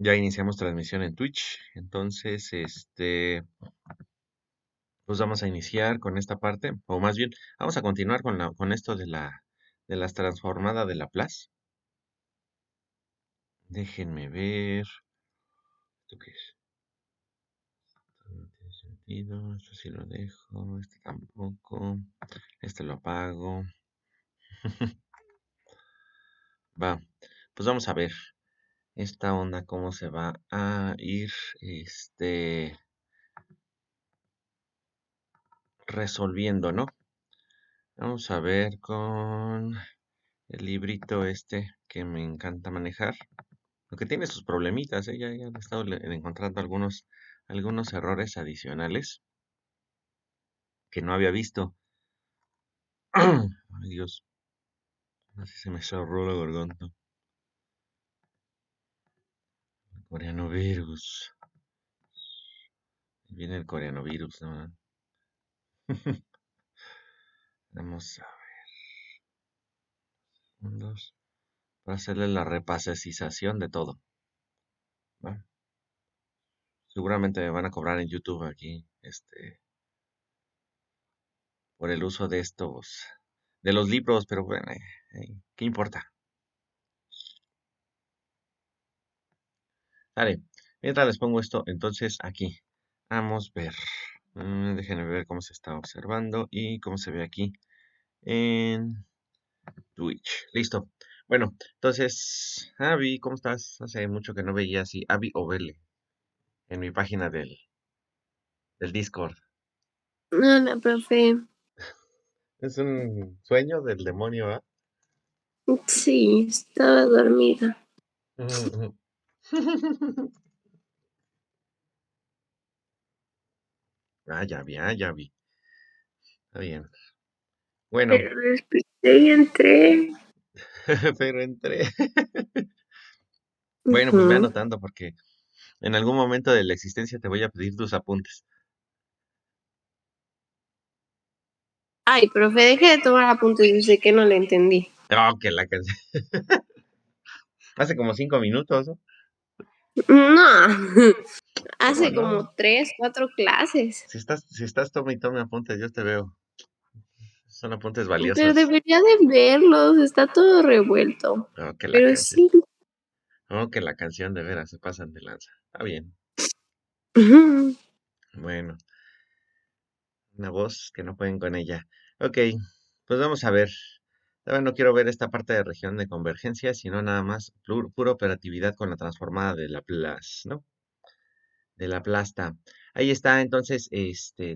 Ya iniciamos transmisión en Twitch, entonces, pues vamos a iniciar con esta parte, o más bien, vamos a continuar con esto de las transformadas de Laplace. Déjenme ver, ¿esto qué es? Esto no tiene sentido, esto sí lo dejo, este tampoco, este lo apago. Va, pues vamos a ver esta onda cómo se va a ir, resolviendo, ¿no? Vamos a ver con el librito este que me encanta manejar. Aunque tiene sus problemitas, ¿eh? Ya he estado encontrando algunos errores adicionales que no había visto. Ay, Dios, así se me cerró la garganta. El coreano virus. Viene el coreano virus, ¿no? Vamos a ver, segundos, para hacerle la repasecización de todo, ¿va? Seguramente me van a cobrar en YouTube aquí, por el uso de los libros, pero bueno, ¿qué importa? Vale, mientras les pongo esto, entonces aquí, vamos a ver, déjenme ver cómo se está observando y cómo se ve aquí en Twitch. Listo. Bueno, entonces, Avi, ¿cómo estás? Hace mucho que no veía así, Avi o Vele, en mi página del Discord. Hola, profe. Es un sueño del demonio, ¿ah? Sí, estaba dormida. Ujú. Ya vi. Está bien. Bueno, Pero desperté y entré. pero entré. Bueno, pues ve Ujú. anotando porque en algún momento de la existencia te voy a pedir tus apuntes. Ay, profe, deje de tomar apuntes. Yo sé que no le entendí. Oh, que la canción. Hace como 5 minutos, ¿no? No, ¿Cómo hace no? como 3, 4 clases. Si estás tome y tome apuntes, yo te veo. Son apuntes Pero valiosos. debería de verlos. Está todo revuelto. Oh, que la Pero canción. sí. Oh, que la canción de veras se pasan de lanza. Está bien. Ujú. Bueno, una voz que no pueden con ella. Ok, pues vamos a ver. Todavía no quiero ver esta parte de región de convergencia, sino nada más pura operatividad con la transformada de Laplace, ¿no? De la plasta. Ahí está, entonces,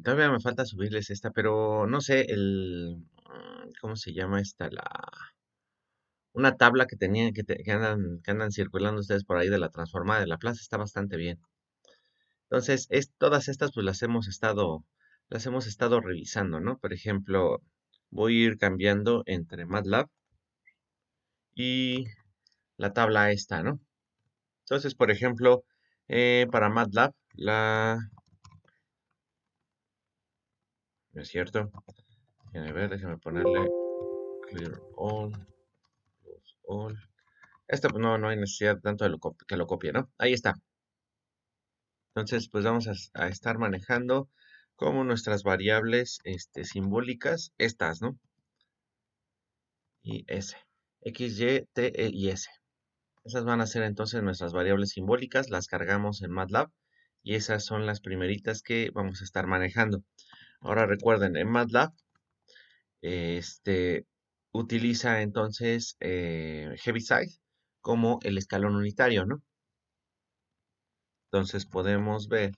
todavía me falta subirles esta, pero no sé, ¿cómo se llama esta? Una tabla que tenían, que andan circulando ustedes por ahí de la transformada de la plaza está bastante bien. Entonces, todas estas, pues las hemos estado revisando, ¿no? Por ejemplo, voy a ir cambiando entre MATLAB y la tabla esta, ¿no? Entonces, por ejemplo, para MATLAB, ¿no es cierto? Déjenme ver, déjenme ponerle clear all, close all. Esto pues, no hay necesidad tanto de que lo copie, ¿no? Ahí está. Entonces, pues vamos a estar manejando como nuestras variables simbólicas, estas, ¿no? Y S. X, Y, T, E y S. Esas van a ser entonces nuestras variables simbólicas, las cargamos en MATLAB y esas son las primeritas que vamos a estar manejando. Ahora recuerden, en MATLAB utiliza entonces Heaviside como el escalón unitario, ¿no? Entonces podemos ver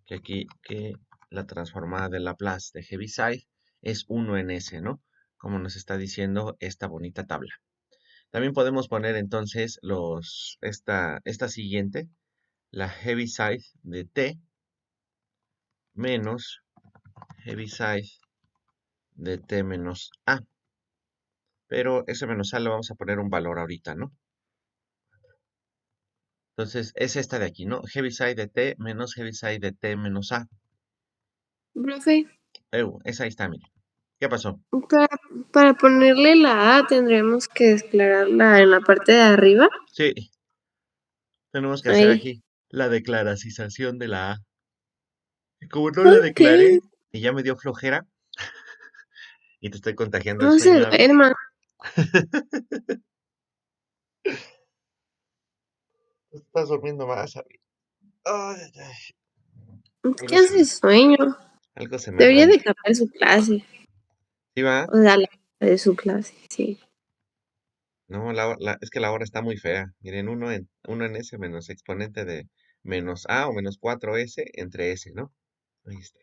que aquí que la transformada de Laplace de Heaviside es 1 en S, ¿no? Como nos está diciendo esta bonita tabla. También podemos poner entonces esta siguiente, la Heaviside de T menos Heaviside de T menos A. Pero ese menos A le vamos a poner un valor ahorita, ¿no? Entonces es esta de aquí, ¿no? Heaviside de T menos Heaviside de T menos A. Profe, Esa ahí está, mire. ¿Qué pasó? para, para ponerle la A tendríamos que declararla en la parte de arriba. Sí, Tenemos que hacer Ay, aquí la declaracización de la A. Y como no la ok. declaré y ya me dio flojera y te estoy contagiando el No se sueño, Abby. duerma. Estás durmiendo más, Abby. Ay, ay, ay. ¿Qué Algo se hace me, sueño? algo se me Debería de rompe. cambiar su clase. ¿Sí va? O sea, la de su clase, sí. No, es que la hora está muy fea. Miren, uno en S menos exponente de menos A o menos 4S entre S, ¿no? Ahí está.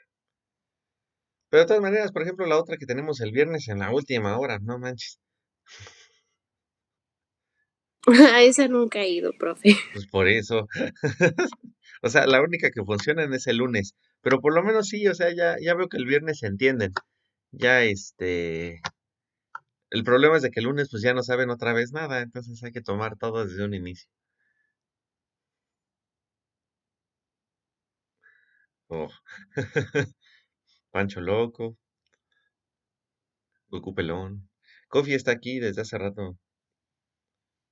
Pero de todas maneras, por ejemplo, la otra que tenemos el viernes en la última hora, no manches. A esa nunca he ido, profe. Pues por eso. O sea, la única que funciona es el lunes. Pero por lo menos sí, o sea, ya veo que el viernes se entienden. Ya el problema es de que el lunes pues ya no saben otra vez nada, entonces hay que tomar todo desde un inicio. Oh. Pancho Loco, Goku Pelón. Coffee está aquí desde hace rato.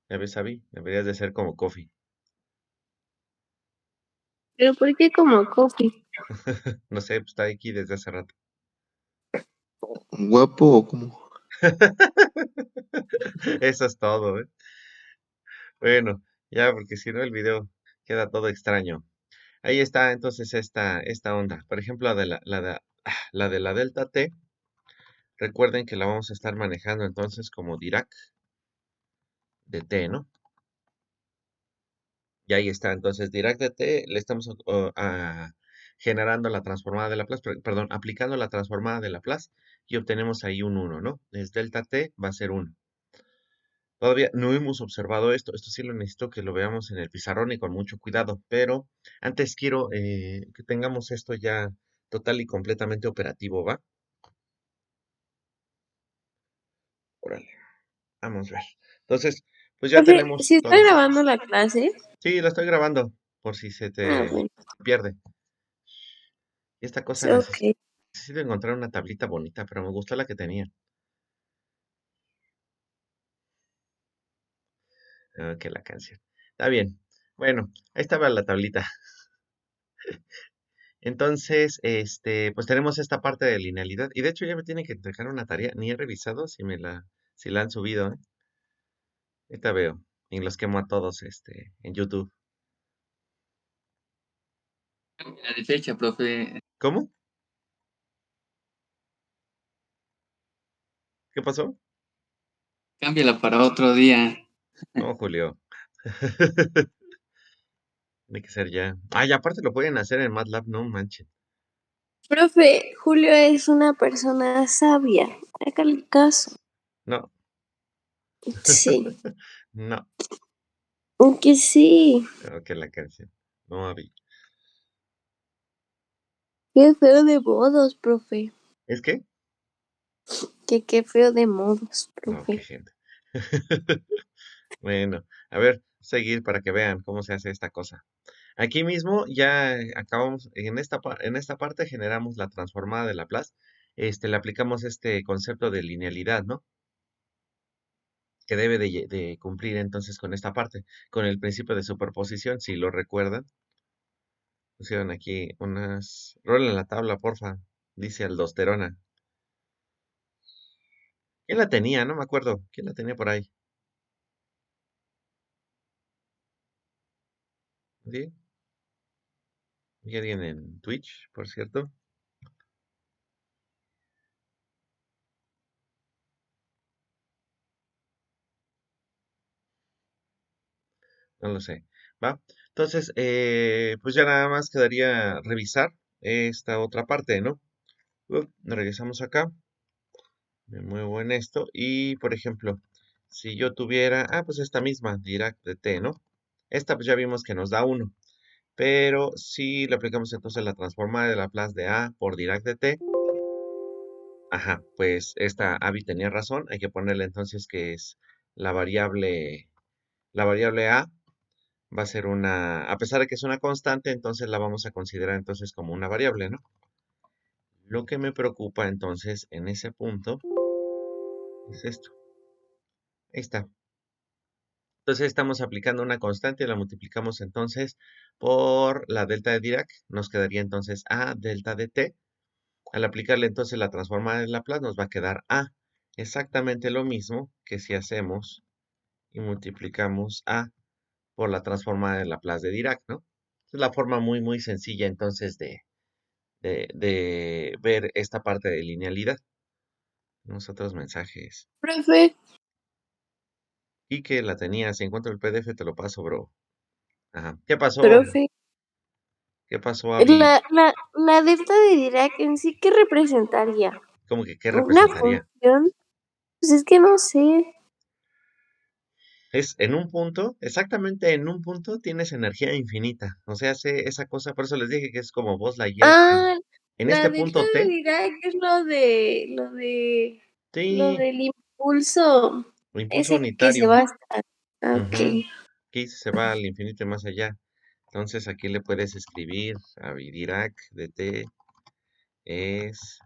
Ya ves, Abby, deberías de ser como Coffee. Pero ¿por qué como coffee? No sé, pues está aquí desde hace rato. ¿Guapo o cómo? Eso es todo, ¿eh? Bueno, ya, porque si no el video queda todo extraño. Ahí está entonces esta onda. Por ejemplo, la de la delta T, recuerden que la vamos a estar manejando entonces como Dirac de T, ¿no? Y ahí está, entonces Dirac de T, le estamos generando la transformada de Laplace, perdón, aplicando la transformada de Laplace y obtenemos ahí un 1, ¿no? Es delta T va a ser 1. Todavía no hemos observado esto sí lo necesito que lo veamos en el pizarrón y con mucho cuidado, pero antes quiero que tengamos esto ya total y completamente operativo, ¿va? Órale, vamos a ver. Entonces, pues ya Profe, tenemos si está todo. grabando la clase. Sí, lo estoy grabando por si se Ah, te bueno. pierde. Y esta cosa Sí, ok. necesito encontrar una tablita bonita, pero me gustó la que tenía. Que la canción. Está bien. Bueno, ahí estaba la tablita. Entonces, pues tenemos esta parte de linealidad. Y de hecho ya me tiene que entregar una tarea. Ni he revisado si la han subido, ¿eh? Ahorita veo. Y los quemo a todos, en YouTube. La de fecha, profe. ¿Cómo? ¿Qué pasó? Cámbiala para otro día. No, Julio. Tiene que ser ya. Ay, aparte lo pueden hacer en MATLAB, no manchen. Profe, Julio es una persona sabia. Hágale caso. No, Sí, no. aunque sí. Que la canción. No había. Qué feo de modos, profe. ¿Es que? Que qué feo de modos, No, qué profe. gente. Bueno, a ver, seguir para que vean cómo se hace esta cosa. Aquí mismo ya acabamos, en esta parte generamos la transformada de Laplace. Le aplicamos este concepto de linealidad, ¿no? Que debe de cumplir entonces con esta parte, con el principio de superposición, si lo recuerdan. Pusieron aquí unas... Rola en la tabla, porfa, dice aldosterona. ¿Quién la tenía? No me acuerdo. ¿Quién la tenía por ahí? ¿Sí? ¿Y alguien en Twitch, por cierto? No lo sé. ¿Va? Entonces, pues ya nada más quedaría revisar esta otra parte, ¿no? Regresamos acá, me muevo en esto y, por ejemplo, si yo tuviera, pues esta misma, Dirac de T, ¿no? Esta pues ya vimos que nos da 1, pero si le aplicamos entonces la transformada de Laplace de A por Dirac de T, ajá, pues esta Abby tenía razón, hay que ponerle entonces que es la variable A va a ser a pesar de que es una constante, entonces la vamos a considerar entonces como una variable, ¿no? Lo que me preocupa entonces en ese punto es esto. Ahí está. Entonces estamos aplicando una constante, la multiplicamos entonces por la delta de Dirac, nos quedaría entonces A delta de t. Al aplicarle entonces la transformada de Laplace nos va a quedar A. Exactamente lo mismo que si hacemos y multiplicamos A por la transformada de Laplace de Dirac, ¿no? Es la forma muy, muy sencilla entonces de ver esta parte de linealidad. Tenemos otros mensajes. Profe, Y que la tenía, si encuentro el PDF te lo paso, bro. Ajá. ¿Qué pasó? profe, ¿Qué pasó, Abby? la delta de Dirac en sí, ¿qué representaría? ¿Cómo que qué ¿Una representaría? función? Pues es que no sé. Es en un punto, exactamente en un punto tienes energía infinita. O sea, hace esa cosa, por eso les dije que es como Buzz Lightyear. Ah, En la este delta punto de T, Dirac es lo sí, del impulso, impulso ese que se unitario. va hasta. Ujú. Ok. Aquí se va al infinito y más allá. Entonces aquí le puedes escribir a Dirac de T es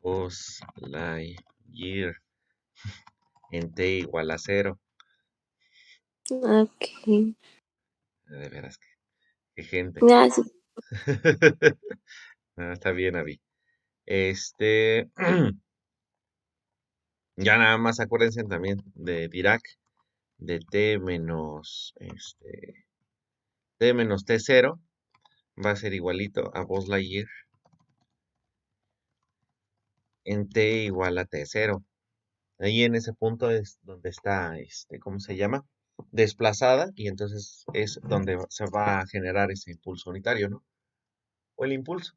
Buzz Lightyear en T igual a cero. Ok. De veras, qué gente. Ya, sí. Ah, está bien, Abby. Este, ya nada más acuérdense también de Dirac, de T menos, T menos T0, va a ser igualito a Buzz Lightyear en T igual a T0. Ahí en ese punto es donde está, ¿cómo se llama? Desplazada, y entonces es donde se va a generar ese impulso unitario, ¿no? O el impulso.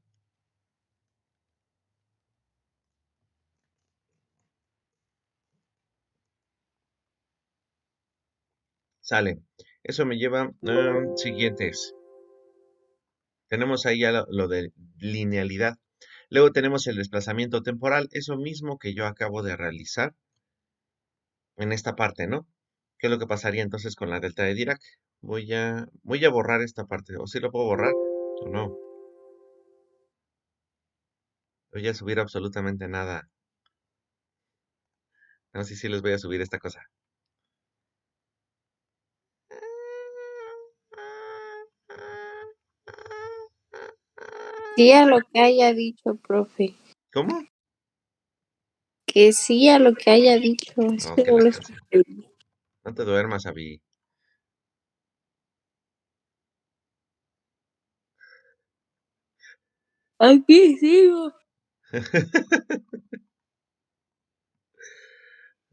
Sale. Eso me lleva a siguientes. Tenemos ahí ya lo de linealidad. Luego tenemos el desplazamiento temporal, eso mismo que yo acabo de realizar en esta parte, ¿no? ¿Qué es lo que pasaría entonces con la delta de Dirac? Voy a borrar esta parte, o si lo puedo borrar, o no. Voy a subir absolutamente nada. No sé si les voy a subir esta cosa. Sí a lo que haya dicho, profe. ¿Cómo? Que sí a lo que haya dicho. Es Oh, que qué no la lo canción. escuché. No te duermas, Abby. Aquí sigo.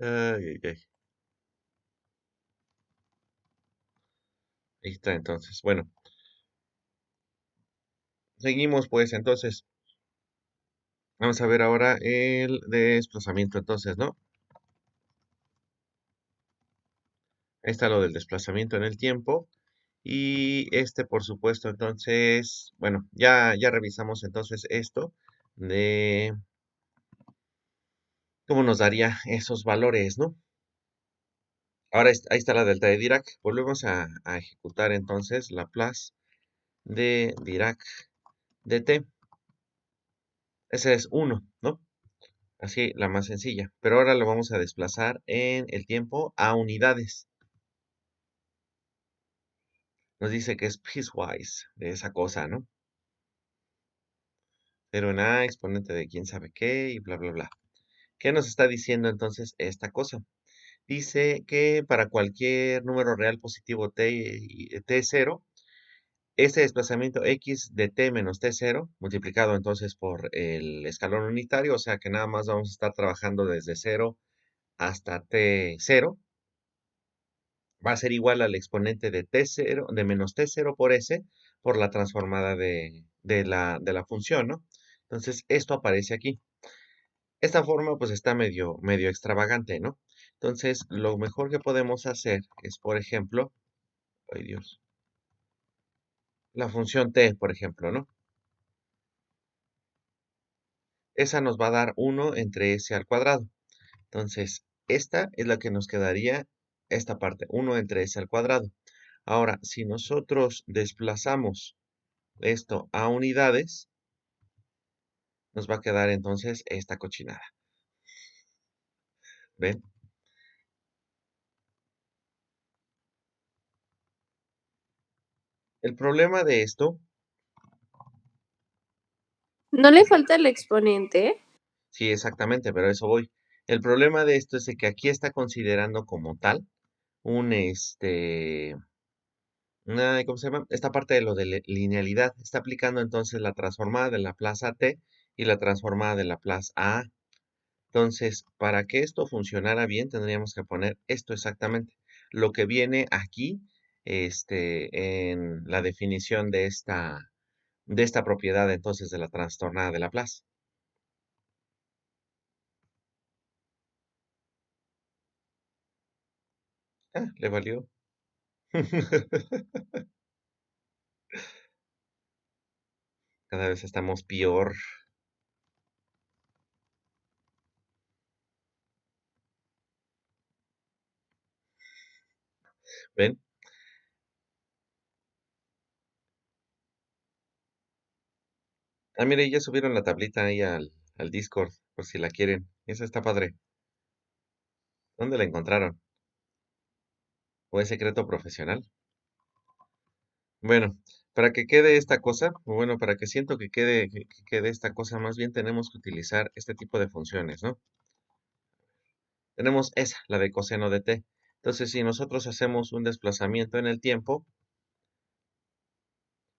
Ay, ay, ay. Ahí está entonces. Bueno, seguimos pues entonces. Vamos a ver ahora el desplazamiento entonces, ¿no? Ahí está lo del desplazamiento en el tiempo. Y por supuesto, entonces, bueno, ya revisamos entonces esto de cómo nos daría esos valores, ¿no? Ahora ahí está la delta de Dirac. Volvemos a ejecutar entonces Laplace de Dirac de t. Ese es 1, ¿no? Así, la más sencilla. Pero ahora lo vamos a desplazar en el tiempo a unidades. Nos dice que es piecewise de esa cosa, ¿no? 0 en A, exponente de quién sabe qué y bla, bla, bla. ¿Qué nos está diciendo entonces esta cosa? Dice que para cualquier número real positivo t, t0, este desplazamiento x de t menos t0, multiplicado entonces por el escalón unitario, o sea que nada más vamos a estar trabajando desde 0 hasta t0, va a ser igual al exponente de t0, de menos t0 por s, por la transformada de la función, ¿no? Entonces, esto aparece aquí. Esta forma pues está medio extravagante, ¿no? Entonces, lo mejor que podemos hacer es, por ejemplo, ay Dios, la función t, por ejemplo, ¿no? Esa nos va a dar 1 entre s al cuadrado. Entonces, esta es la que nos quedaría, esta parte, 1 entre s al cuadrado. Ahora, si nosotros desplazamos esto a unidades, nos va a quedar entonces esta cochinada. ¿Ven? El problema de esto, ¿No le falta el exponente? sí, exactamente, pero a eso voy. El problema de esto es de que aquí está considerando como tal un, ¿cómo se llama? Esta parte de lo de linealidad. Está aplicando entonces la transformada de la plaza T y la transformada de la plaza A. Entonces, para que esto funcionara bien, tendríamos que poner esto exactamente. Lo que viene aquí, en la definición de esta propiedad, entonces, de la trastornada de Laplace. Ah, le valió. Cada vez estamos peor. ¿Ven? Ah, mire, ya subieron la tablita ahí al Discord, por si la quieren. Esa está padre. ¿Dónde la encontraron? ¿O es secreto profesional? Bueno, para que quede esta cosa, o bueno, para que siento que quede esta cosa, más bien tenemos que utilizar este tipo de funciones, ¿no? Tenemos esa, la de coseno de t. Entonces, si nosotros hacemos un desplazamiento en el tiempo,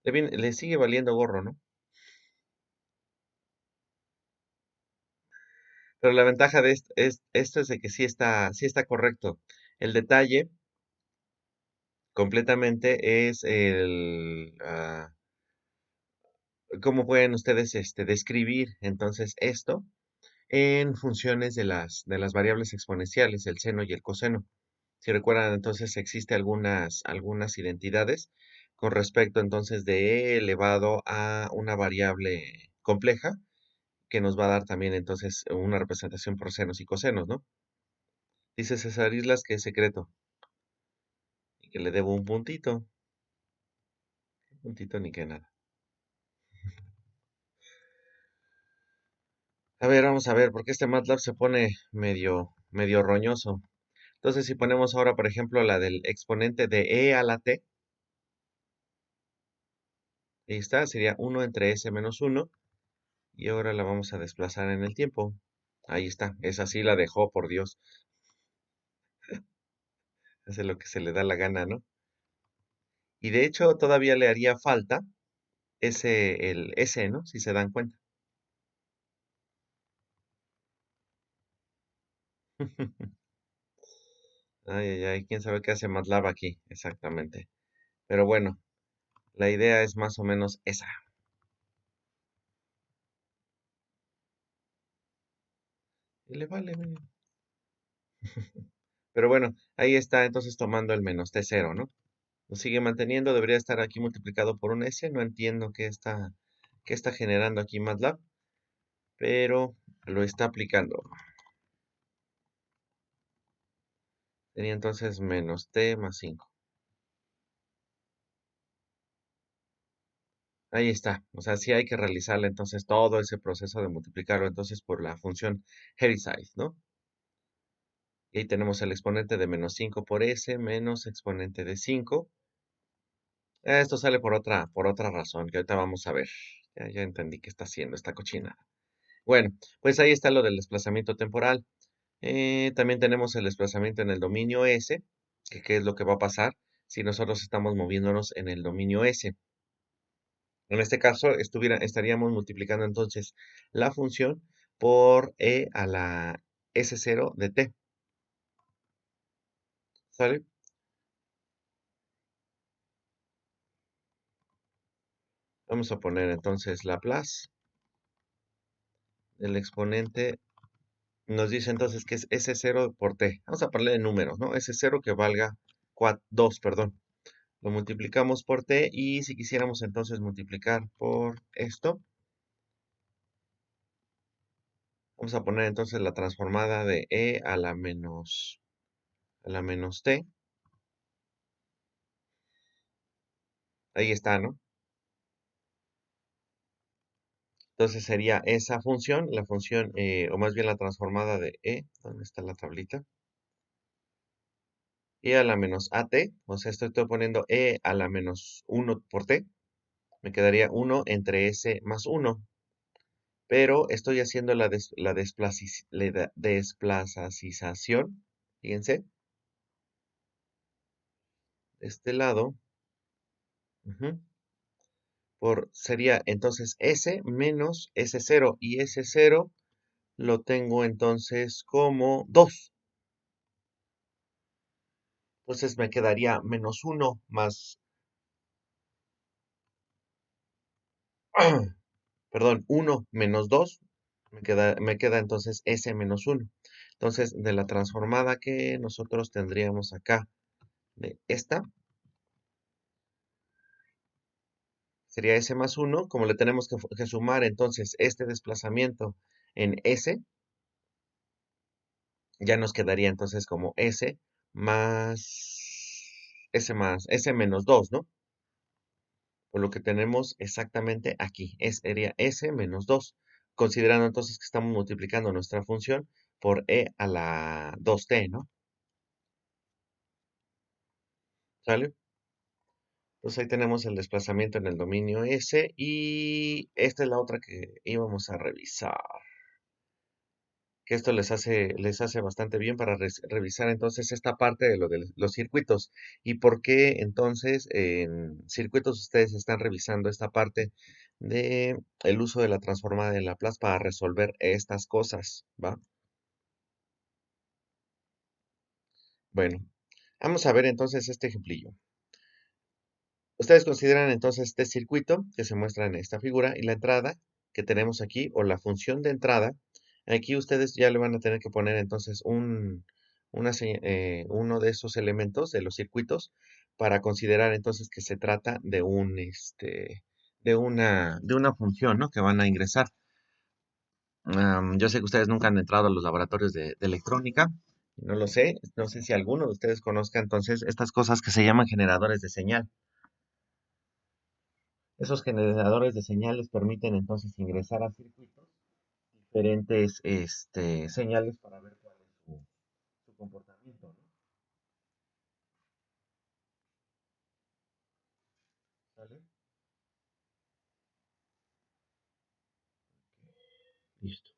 le sigue valiendo gorro, ¿no? Pero la ventaja de esto es de que sí está correcto. El detalle completamente es cómo pueden ustedes describir entonces esto en funciones de las variables exponenciales, el seno y el coseno. Si recuerdan, entonces existe algunas identidades con respecto entonces de e elevado a una variable compleja que nos va a dar también entonces una representación por senos y cosenos, ¿no? Dice César Islas que es secreto y que le debo un puntito ni que nada. A ver, vamos a ver, porque este MATLAB se pone medio roñoso. Entonces, si ponemos ahora, por ejemplo, la del exponente de e a la t, ahí está, sería 1 entre s menos 1, y ahora la vamos a desplazar en el tiempo. Ahí está, esa sí la dejó, por Dios. Hace lo que se le da la gana, ¿no? Y de hecho, todavía le haría falta el S, ¿no? Si se dan cuenta. Ay, ay, ay, quién sabe qué hace MATLAB aquí, exactamente. Pero bueno, la idea es más o menos esa. Y le vale, mire. Pero bueno, ahí está entonces tomando el menos T0, ¿no? Lo sigue manteniendo, debería estar aquí multiplicado por un S. No entiendo qué está generando aquí MATLAB, pero lo está aplicando. Sería entonces menos T más 5. Ahí está. O sea, sí hay que realizarle entonces todo ese proceso de multiplicarlo entonces por la función Heaviside, ¿no? Y ahí tenemos el exponente de menos 5 por S menos exponente de 5. Esto sale por otra razón que ahorita vamos a ver. Ya entendí qué está haciendo esta cochina. Bueno, pues ahí está lo del desplazamiento temporal. También tenemos el desplazamiento en el dominio S, que qué es lo que va a pasar si nosotros estamos moviéndonos en el dominio S. En este caso, estaríamos multiplicando entonces la función por e a la S0 de t. ¿Sale? Vamos a poner entonces Laplace del exponente. Nos dice entonces que es S0 por t. Vamos a ponerle números, ¿no? S0 que valga 2, perdón. Lo multiplicamos por t y si quisiéramos entonces multiplicar por esto, vamos a poner entonces la transformada de e a la menos t. Ahí está, ¿no? Entonces sería esa función, la función, o más bien la transformada de e. ¿Dónde está la tablita? e a la menos at, o sea, estoy poniendo e a la menos 1 por t, me quedaría 1 entre s más 1, pero estoy haciendo la desplazacización, fíjense, de este lado, ujú, sería entonces s menos s0, y s0 lo tengo entonces como 2. Entonces me quedaría menos 1 más, perdón, 1 menos 2, me queda entonces S menos 1. Entonces, de la transformada que nosotros tendríamos acá, de esta, sería S más 1, como le tenemos que sumar entonces este desplazamiento en S, ya nos quedaría entonces como S menos 2, ¿no? Por lo que tenemos exactamente aquí. Sería S menos 2, considerando entonces que estamos multiplicando nuestra función por e a la 2t, ¿no? ¿Sale? Entonces ahí tenemos el desplazamiento en el dominio S y esta es la otra que íbamos a revisar. Que esto les hace bastante bien para revisar entonces esta parte de lo de los circuitos. ¿Y por qué entonces en circuitos ustedes están revisando esta parte de el uso de la transformada de Laplace para resolver estas cosas? ¿Va? Bueno, vamos a ver entonces este ejemplillo. Ustedes consideran entonces este circuito que se muestra en esta figura y la entrada que tenemos aquí, o la función de entrada. Aquí ustedes ya le van a tener que poner entonces uno de esos elementos de los circuitos para considerar entonces que se trata de una función, ¿no? Que van a ingresar. Yo sé que ustedes nunca han entrado a los laboratorios de electrónica, no lo sé, no sé si alguno de ustedes conozca entonces estas cosas que se llaman generadores de señal. Esos generadores de señales permiten entonces ingresar a circuitos diferentes señales para ver cuál es su comportamiento, ¿no? ¿Sale? Listo.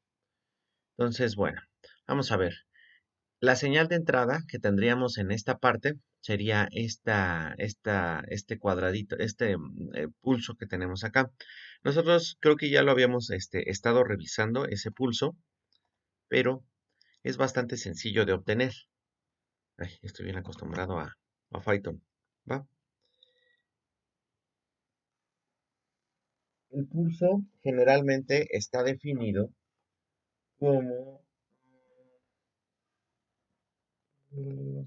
Entonces, bueno, vamos a ver. La señal de entrada que tendríamos en esta parte sería este cuadradito, pulso que tenemos acá. Nosotros creo que ya lo habíamos estado revisando, ese pulso, pero es bastante sencillo de obtener. Ay, estoy bien acostumbrado a Python. ¿Va? El pulso generalmente está definido como, mm,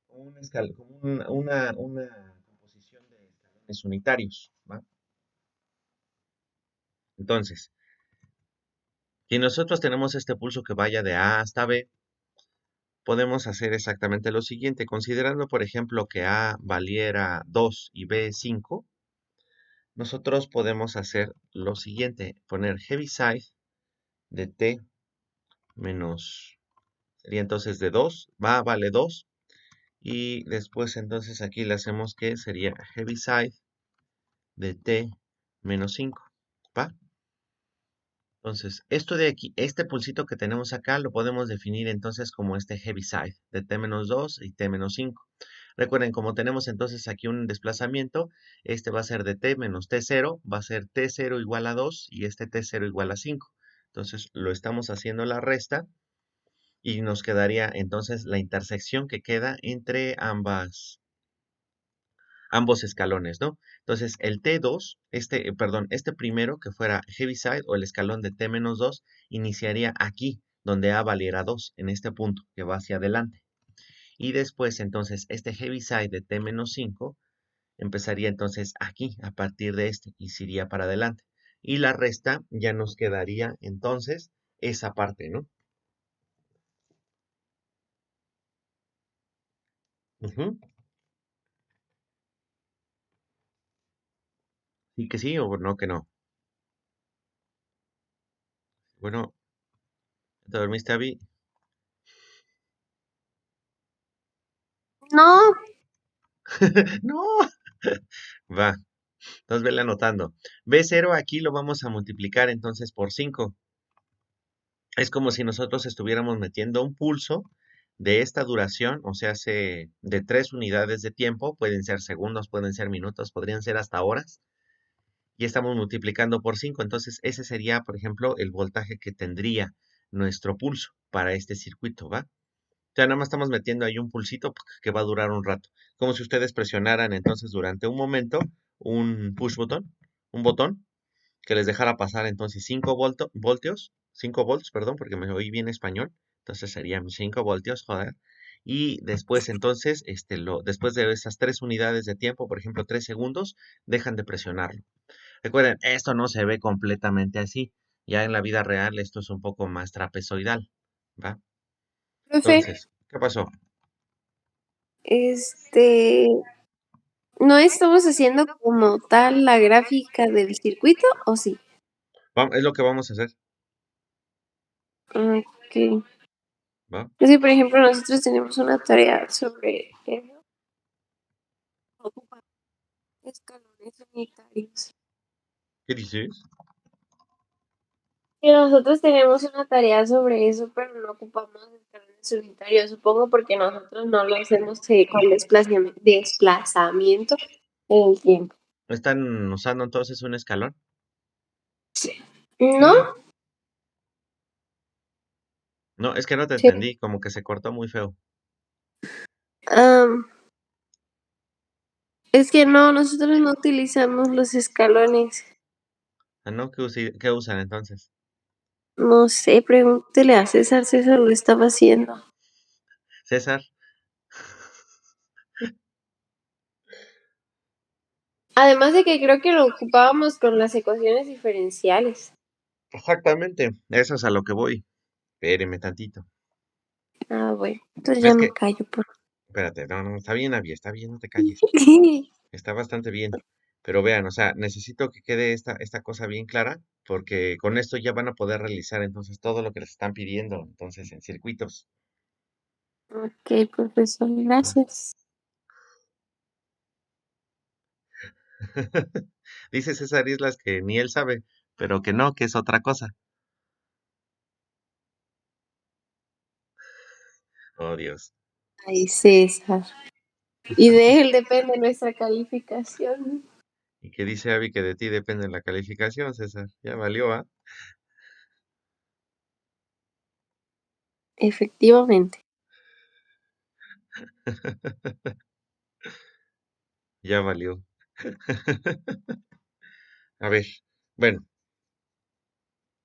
como una composición de escalones unitarios, ¿va? Entonces, si nosotros tenemos este pulso que vaya de A hasta B, podemos hacer exactamente lo siguiente. Considerando, por ejemplo, que A valiera 2 y B 5, nosotros podemos hacer lo siguiente. Poner Heaviside de T menos, sería entonces de 2, va, vale 2. Y después entonces aquí le hacemos que sería Heaviside de T menos 5. ¿Va? Entonces, esto de aquí, este pulsito que tenemos acá, lo podemos definir entonces como este Heaviside de T menos 2 y T menos 5. Recuerden, como tenemos entonces aquí un desplazamiento, este va a ser de T menos T0, va a ser T0 igual a 2 y este T0 igual a 5. Entonces, lo estamos haciendo la resta y nos quedaría entonces la intersección que queda entre ambos escalones, ¿no? Entonces, el T2, perdón, este primero que fuera Heaviside o el escalón de T-2, iniciaría aquí, donde A valiera 2, en este punto que va hacia adelante. Y después, entonces, este Heaviside de T-5 empezaría entonces aquí, a partir de este, y se iría para adelante. Y la resta ya nos quedaría entonces esa parte, ¿no? Ujú. Sí que sí o no que no. Bueno, ¿te dormiste, Abby? No, No, va. Entonces vele anotando. B0 aquí lo vamos a multiplicar entonces por 5. Es como si nosotros estuviéramos metiendo un pulso de esta duración, o sea, de 3 unidades de tiempo, pueden ser segundos, pueden ser minutos, podrían ser hasta horas, y estamos multiplicando por 5. Entonces, ese sería, por ejemplo, el voltaje que tendría nuestro pulso para este circuito, ¿va? Ya nada más estamos metiendo ahí un pulsito que va a durar un rato. Como si ustedes presionaran entonces durante un momento un push button, un botón, que les dejara pasar entonces 5 volts, perdón, porque me oí bien español, entonces serían 5 voltios, joder. Y después entonces, después de esas 3 unidades de tiempo, por ejemplo 3 segundos, dejan de presionarlo. Recuerden, esto no se ve completamente así. Ya en la vida real esto es un poco más trapezoidal, ¿va? profe, Entonces, ¿qué pasó? este, ¿no estamos haciendo como tal la gráfica del circuito o sí? Es lo que vamos a hacer, Ok. ¿va? Sí, por ejemplo, nosotros tenemos una tarea sobre eso, ocupa escalones unitarios. ¿Qué dices? Y nosotros tenemos una tarea sobre eso, pero no ocupamos escalones unitarios, supongo porque nosotros no lo hacemos con desplazamiento en el tiempo. ¿Están usando entonces un escalón? ¿No? No, es que no te Sí. entendí, como que se cortó muy feo. Am, es que no, nosotros no utilizamos los escalones. Ah, ¿no? ¿Qué usan entonces? No sé, pregúntele a César, César lo estaba haciendo. César. Además de que creo que lo ocupábamos con las ecuaciones diferenciales. Exactamente, eso es a lo que voy. Espéreme tantito. Ah, bueno, entonces ya Es me que, callo por... espérate, no, no, está bien, Abby, está bien, no te calles. Está bastante bien. Pero vean, o sea, necesito que quede esta cosa bien clara, porque con esto ya van a poder realizar entonces todo lo que les están pidiendo, entonces en circuitos. Ok, profesor, ¿Va? gracias. Dice César Islas que ni él sabe, pero que no, que es otra cosa. Oh, Dios. Ay, César. Y de él depende nuestra calificación. ¿Y qué dice Abby que de ti depende la calificación, César? Ya valió, ¿ah? Efectivamente. Ya valió. A ver, bueno,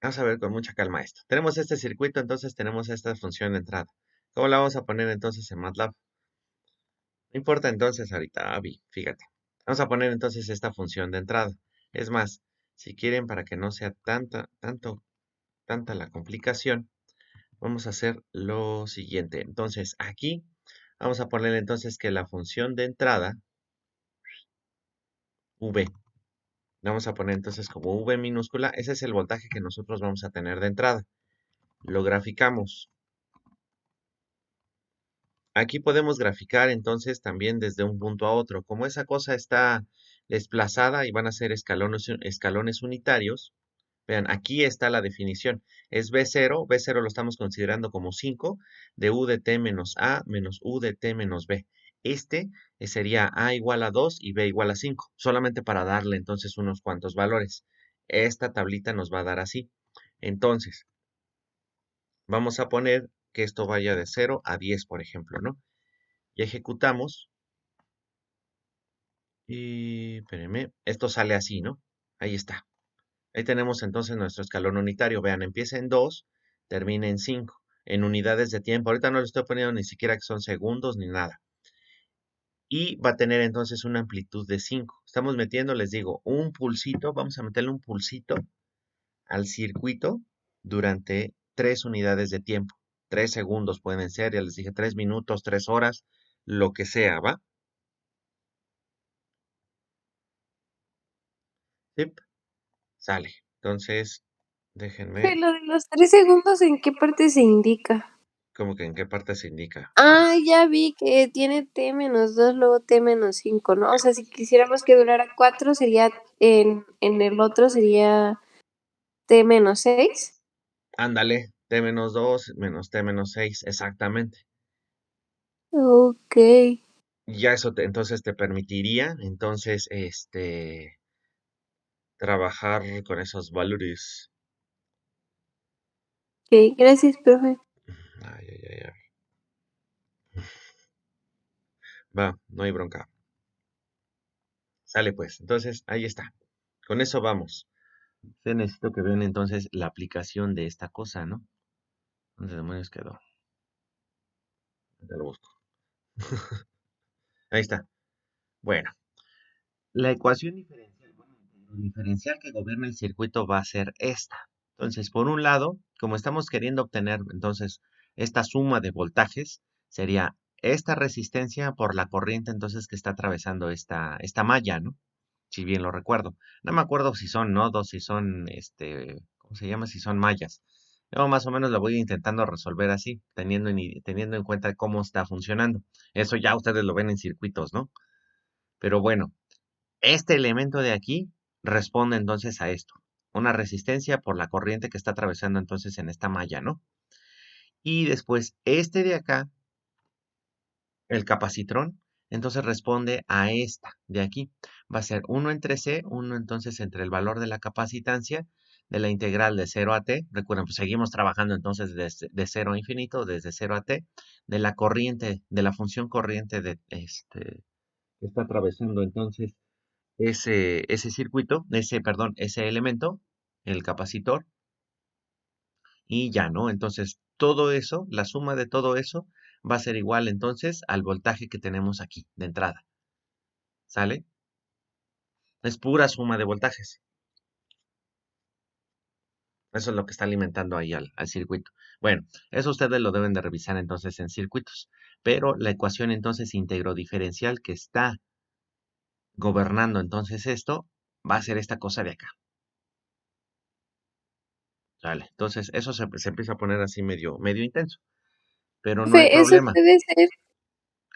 vamos a ver con mucha calma esto. Tenemos este circuito, entonces tenemos esta función de entrada. ¿Cómo la vamos a poner entonces en MATLAB? No importa entonces ahorita, Abby, fíjate. Vamos a poner entonces esta función de entrada. Es más, si quieren para que no sea tanta la complicación, vamos a hacer lo siguiente. Entonces, aquí vamos a poner entonces que la función de entrada, V, vamos a poner entonces como V minúscula, ese es el voltaje que nosotros vamos a tener de entrada. Lo graficamos. Aquí podemos graficar entonces también desde un punto a otro. Como esa cosa está desplazada y van a ser escalones unitarios, vean, aquí está la definición. Es B0, B0 lo estamos considerando como 5, de U de T menos A menos U de T menos B. Este sería A igual a 2 y B igual a 5, solamente para darle entonces unos cuantos valores. Esta tablita nos va a dar así. Entonces, vamos a poner que esto vaya de 0 a 10, por ejemplo, ¿no? Y ejecutamos. Y, espérenme, esto sale así, ¿no? Ahí está. Ahí tenemos entonces nuestro escalón unitario. Vean, empieza en 2, termina en 5, en unidades de tiempo. Ahorita no le estoy poniendo ni siquiera que son segundos ni nada. Y va a tener entonces una amplitud de 5. Estamos metiendo, les digo, un pulsito. Vamos a meterle un pulsito al circuito durante 3 unidades de tiempo. 3 segundos pueden ser, ya les dije 3 minutos, 3 horas, lo que sea, ¿va? ¿Sí? Sale. Entonces, déjenme. Lo de los 3 segundos, ¿en qué parte se indica? como que en qué parte se indica. Ah, ya vi que tiene T-2, luego T-5, ¿no? O sea, si quisiéramos que durara 4, sería en el otro sería T-6. Ándale, T-2 menos T-6, exactamente. Ok. Ya eso entonces te permitiría, entonces, trabajar con esos valores. Ok, gracias, profe. Ay, ay, ay, ay. Va, no hay bronca. Sale pues. Entonces, ahí está. Con eso vamos. Sí, necesito que vean entonces la aplicación de esta cosa, ¿no? ¿Dónde demonios quedó? Ya lo busco. Ahí está. Bueno, la ecuación diferencial, bueno, el diferencial que gobierna el circuito va a ser esta. Entonces, por un lado, como estamos queriendo obtener entonces esta suma de voltajes, sería esta resistencia por la corriente entonces que está atravesando esta malla, ¿no? Si bien lo recuerdo. No me acuerdo si son nodos, si son, ¿cómo se llama? Si son mallas. Yo más o menos lo voy intentando resolver así, teniendo en cuenta cómo está funcionando. Eso ya ustedes lo ven en circuitos, ¿no? Pero bueno, este elemento de aquí responde entonces a esto. Una resistencia por la corriente que está atravesando entonces en esta malla, ¿no? Y después, este de acá, el capacitrón, entonces responde a esta de aquí. Va a ser 1 entre C, 1 entonces entre el valor de la capacitancia de la integral de 0 a t. Recuerden, pues seguimos trabajando entonces de 0 a infinito, desde 0 a t, de la corriente, de la función corriente de que está atravesando entonces ese circuito, perdón, ese elemento, el capacitor, y ya, ¿no? Entonces, todo eso, la suma de todo eso, va a ser igual entonces al voltaje que tenemos aquí de entrada. ¿Sale? Es pura suma de voltajes. Eso es lo que está alimentando ahí al circuito. Bueno, eso ustedes lo deben de revisar entonces en circuitos. Pero la ecuación entonces íntegro-diferencial que está gobernando entonces esto, va a ser esta cosa de acá. ¿Sale? Entonces, eso se empieza a poner así medio intenso. Pero no hay Profe, eso problema. puede ser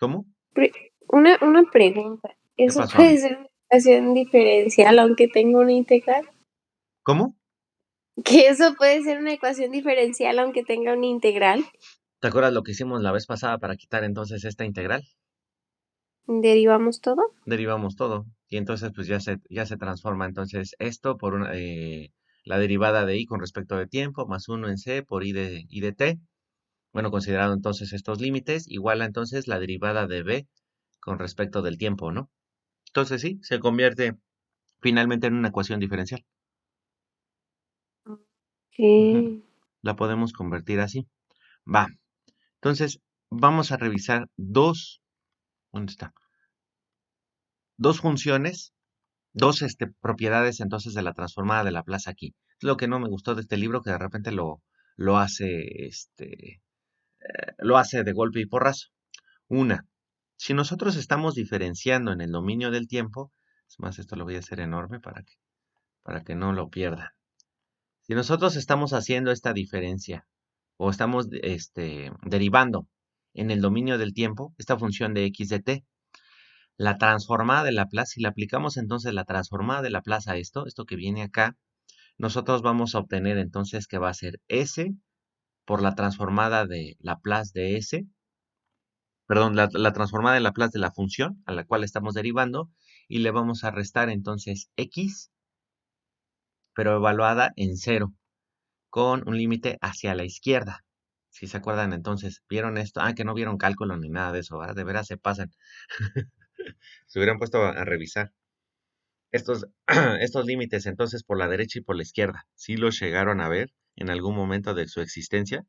¿Cómo? una pregunta. ¿Qué ¿Eso pasó, Abby? puede ser una ecuación diferencial aunque tenga una integral? ¿Cómo? ¿Que eso puede ser una ecuación diferencial aunque tenga una integral? ¿Te acuerdas lo que hicimos la vez pasada para quitar entonces esta integral? ¿Derivamos todo? Derivamos todo. Y entonces pues ya se transforma entonces esto por la derivada de i con respecto de tiempo, más 1 en c por i de t. Bueno, considerando entonces estos límites, igual a entonces la derivada de b con respecto del tiempo, ¿no? Entonces sí, se convierte finalmente en una ecuación diferencial. Ujú. Ok. La podemos convertir así. Va. Entonces, vamos a revisar ¿dónde está? Dos funciones, dos propiedades entonces de la transformada de Laplace aquí. Es lo que no me gustó de este libro, que de repente lo hace, lo hace de golpe y porrazo. Una, si nosotros estamos diferenciando en el dominio del tiempo, es más, esto lo voy a hacer enorme para que no lo pierda. Si nosotros estamos haciendo esta diferencia o estamos derivando en el dominio del tiempo, esta función de x de t, la transformada de Laplace, si le aplicamos entonces la transformada de Laplace a esto que viene acá, nosotros vamos a obtener entonces que va a ser s por la transformada de Laplace de s, perdón, la transformada de Laplace de la función a la cual estamos derivando, y le vamos a restar entonces x, pero evaluada en cero, con un límite hacia la izquierda. Si se acuerdan entonces, ¿vieron esto? Ah, que no vieron cálculo ni nada de eso, ¿verdad? De veras se pasan. Se hubieran puesto a revisar. Estos límites entonces por la derecha y por la izquierda, ¿sí los llegaron a ver en algún momento de su existencia?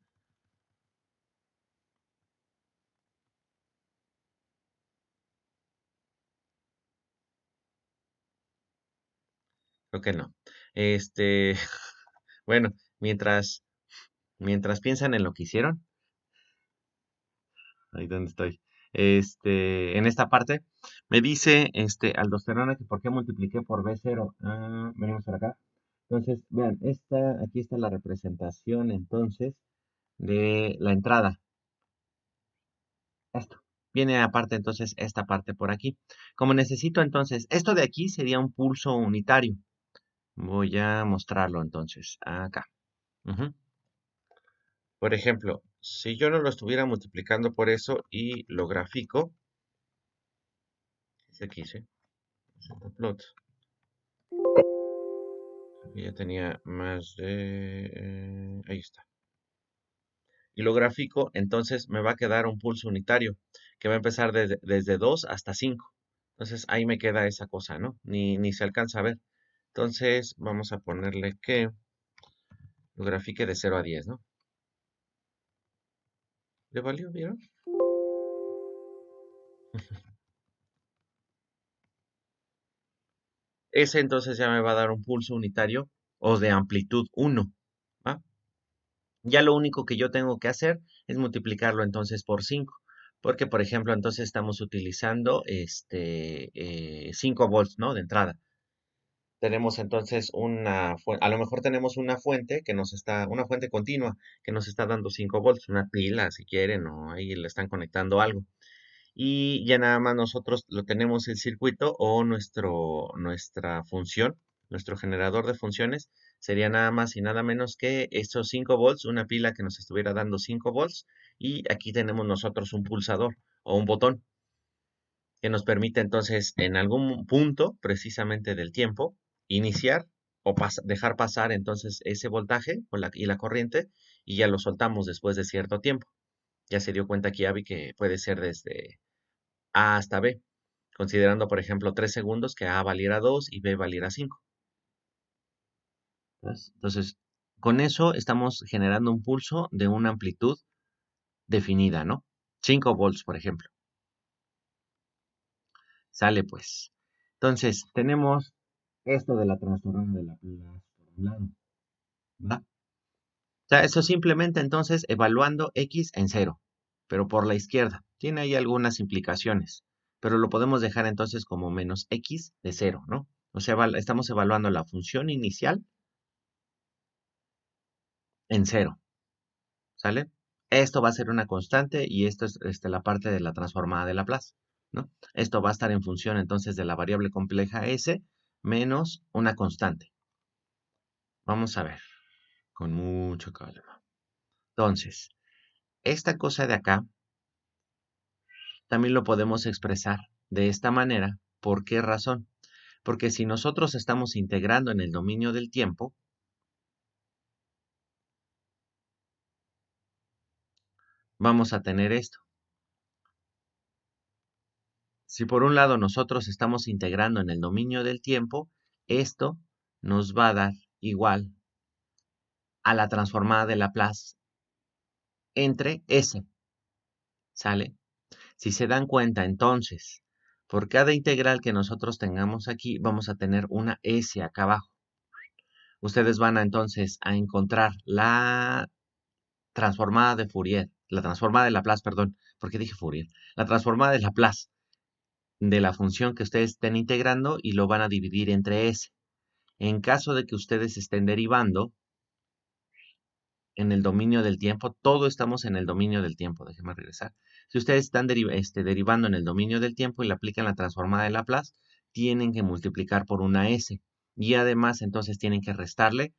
Creo que no. Este, bueno, mientras piensan en lo que hicieron, ahí donde estoy, en esta parte, me dice, aldosterona que por qué multipliqué por B0. Ah, venimos por acá. Entonces, vean, aquí está la representación entonces de la entrada. Esto. Viene aparte entonces esta parte por aquí. Como necesito entonces, esto de aquí sería un pulso unitario. Voy a mostrarlo entonces acá. Ujú. Por ejemplo, si yo no lo estuviera multiplicando por eso y lo grafico, es aquí, ¿sí? Plot. Ya tenía más de... ahí está. Y lo gráfico, entonces me va a quedar un pulso unitario, que va a empezar desde 2 hasta 5. Entonces ahí me queda esa cosa, ¿no? Ni se alcanza a ver. Entonces vamos a ponerle que lo grafique de 0 a 10, ¿no? ¿Le valió, vieron? Ese entonces ya me va a dar un pulso unitario o de amplitud 1, ¿va? Ya lo único que yo tengo que hacer es multiplicarlo entonces por 5. Porque, por ejemplo, entonces estamos utilizando 5 volts, ¿no? De entrada. Tenemos entonces a lo mejor tenemos una fuente continua que nos está dando 5 volts, una pila si quieren, o ahí le están conectando algo. Y ya nada más nosotros lo tenemos el circuito o nuestra función, nuestro generador de funciones, sería nada más y nada menos que estos 5 volts, una pila que nos estuviera dando 5 volts, y aquí tenemos nosotros un pulsador o un botón que nos permite entonces en algún punto precisamente del tiempo iniciar o dejar pasar entonces ese voltaje y la corriente y ya lo soltamos después de cierto tiempo. Ya se dio cuenta aquí Abby que puede ser desde A hasta B, considerando por ejemplo 3 segundos que A valiera 2 y B valiera 5. ¿Ves? Entonces, con eso estamos generando un pulso de una amplitud definida, ¿no? 5 volts, por ejemplo. Sale pues. Entonces, tenemos esto de la transformada de la Laplace por un lado, ¿va? O sea, eso simplemente entonces evaluando x en cero, pero por la izquierda. Tiene ahí algunas implicaciones, pero lo podemos dejar entonces como menos x de cero, ¿no? O sea, estamos evaluando la función inicial en cero, ¿sale? Esto va a ser una constante y esto es la parte de la transformada de Laplace, ¿no? Esto va a estar en función entonces de la variable compleja s menos una constante. Vamos a ver, con mucho calma. Entonces, esta cosa de acá también lo podemos expresar de esta manera. ¿Por qué razón? Porque si nosotros estamos integrando en el dominio del tiempo, vamos a tener esto. Si por un lado nosotros estamos integrando en el dominio del tiempo, esto nos va a dar igual a la transformada de Laplace entre S, ¿sale? Si se dan cuenta, entonces, por cada integral que nosotros tengamos aquí, vamos a tener una S acá abajo. Ustedes van entonces a encontrar la transformada de Fourier, la transformada de Laplace, perdón, ¿por qué dije Fourier? La transformada de Laplace de la función que ustedes estén integrando y lo van a dividir entre S. En caso de que ustedes estén derivando en el dominio del tiempo, todo estamos en el dominio del tiempo, déjenme regresar. Si ustedes están derivando en el dominio del tiempo y le aplican la transformada de Laplace, tienen que multiplicar por una S. Y además, entonces, tienen que restarle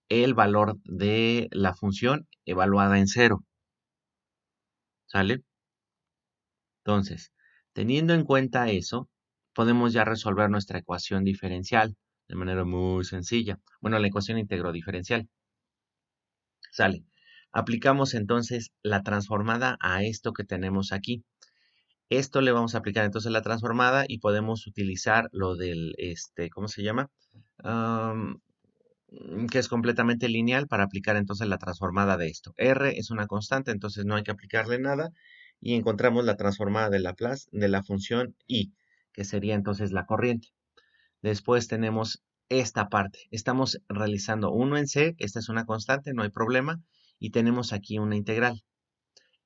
el valor de la función evaluada en cero. ¿Sale? Entonces, teniendo en cuenta eso, podemos ya resolver nuestra ecuación diferencial de manera muy sencilla. Bueno, la ecuación integro-diferencial. Sale. Aplicamos entonces la transformada a esto que tenemos aquí. Esto le vamos a aplicar entonces la transformada y podemos utilizar lo del, ¿cómo se llama? Que es completamente lineal para aplicar entonces la transformada de esto. R es una constante, entonces no hay que aplicarle nada. Y encontramos la transformada de Laplace de la función I, que sería entonces la corriente. Después tenemos esta parte. Estamos realizando 1 en C, esta es una constante, no hay problema. Y tenemos aquí una integral.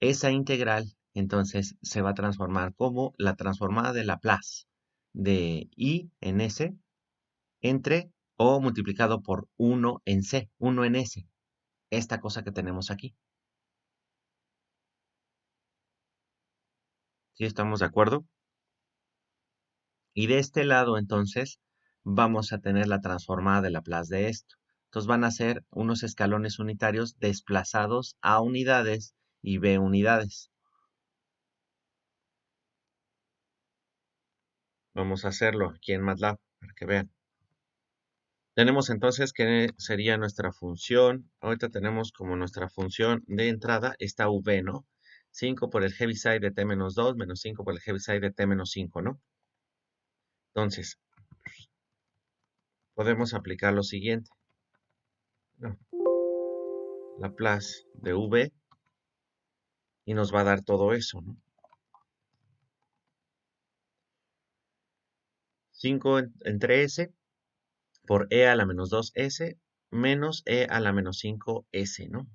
Esa integral entonces se va a transformar como la transformada de Laplace de I en S entre o multiplicado por 1 en C, 1 en S, esta cosa que tenemos aquí. ¿Sí estamos de acuerdo? Y de este lado, entonces, vamos a tener la transformada de Laplace de esto. Entonces van a ser unos escalones unitarios desplazados a unidades y b unidades. Vamos a hacerlo aquí en MATLAB para que vean. Tenemos entonces que sería nuestra función. Ahorita tenemos como nuestra función de entrada esta v, ¿no? 5 por el Heaviside de t menos 2 menos 5 por el Heaviside de t menos 5, ¿no? Entonces, podemos aplicar lo siguiente. No, Laplace de v y nos va a dar todo eso, ¿no? 5 entre s por e a la menos 2s menos e a la menos 5s, ¿no?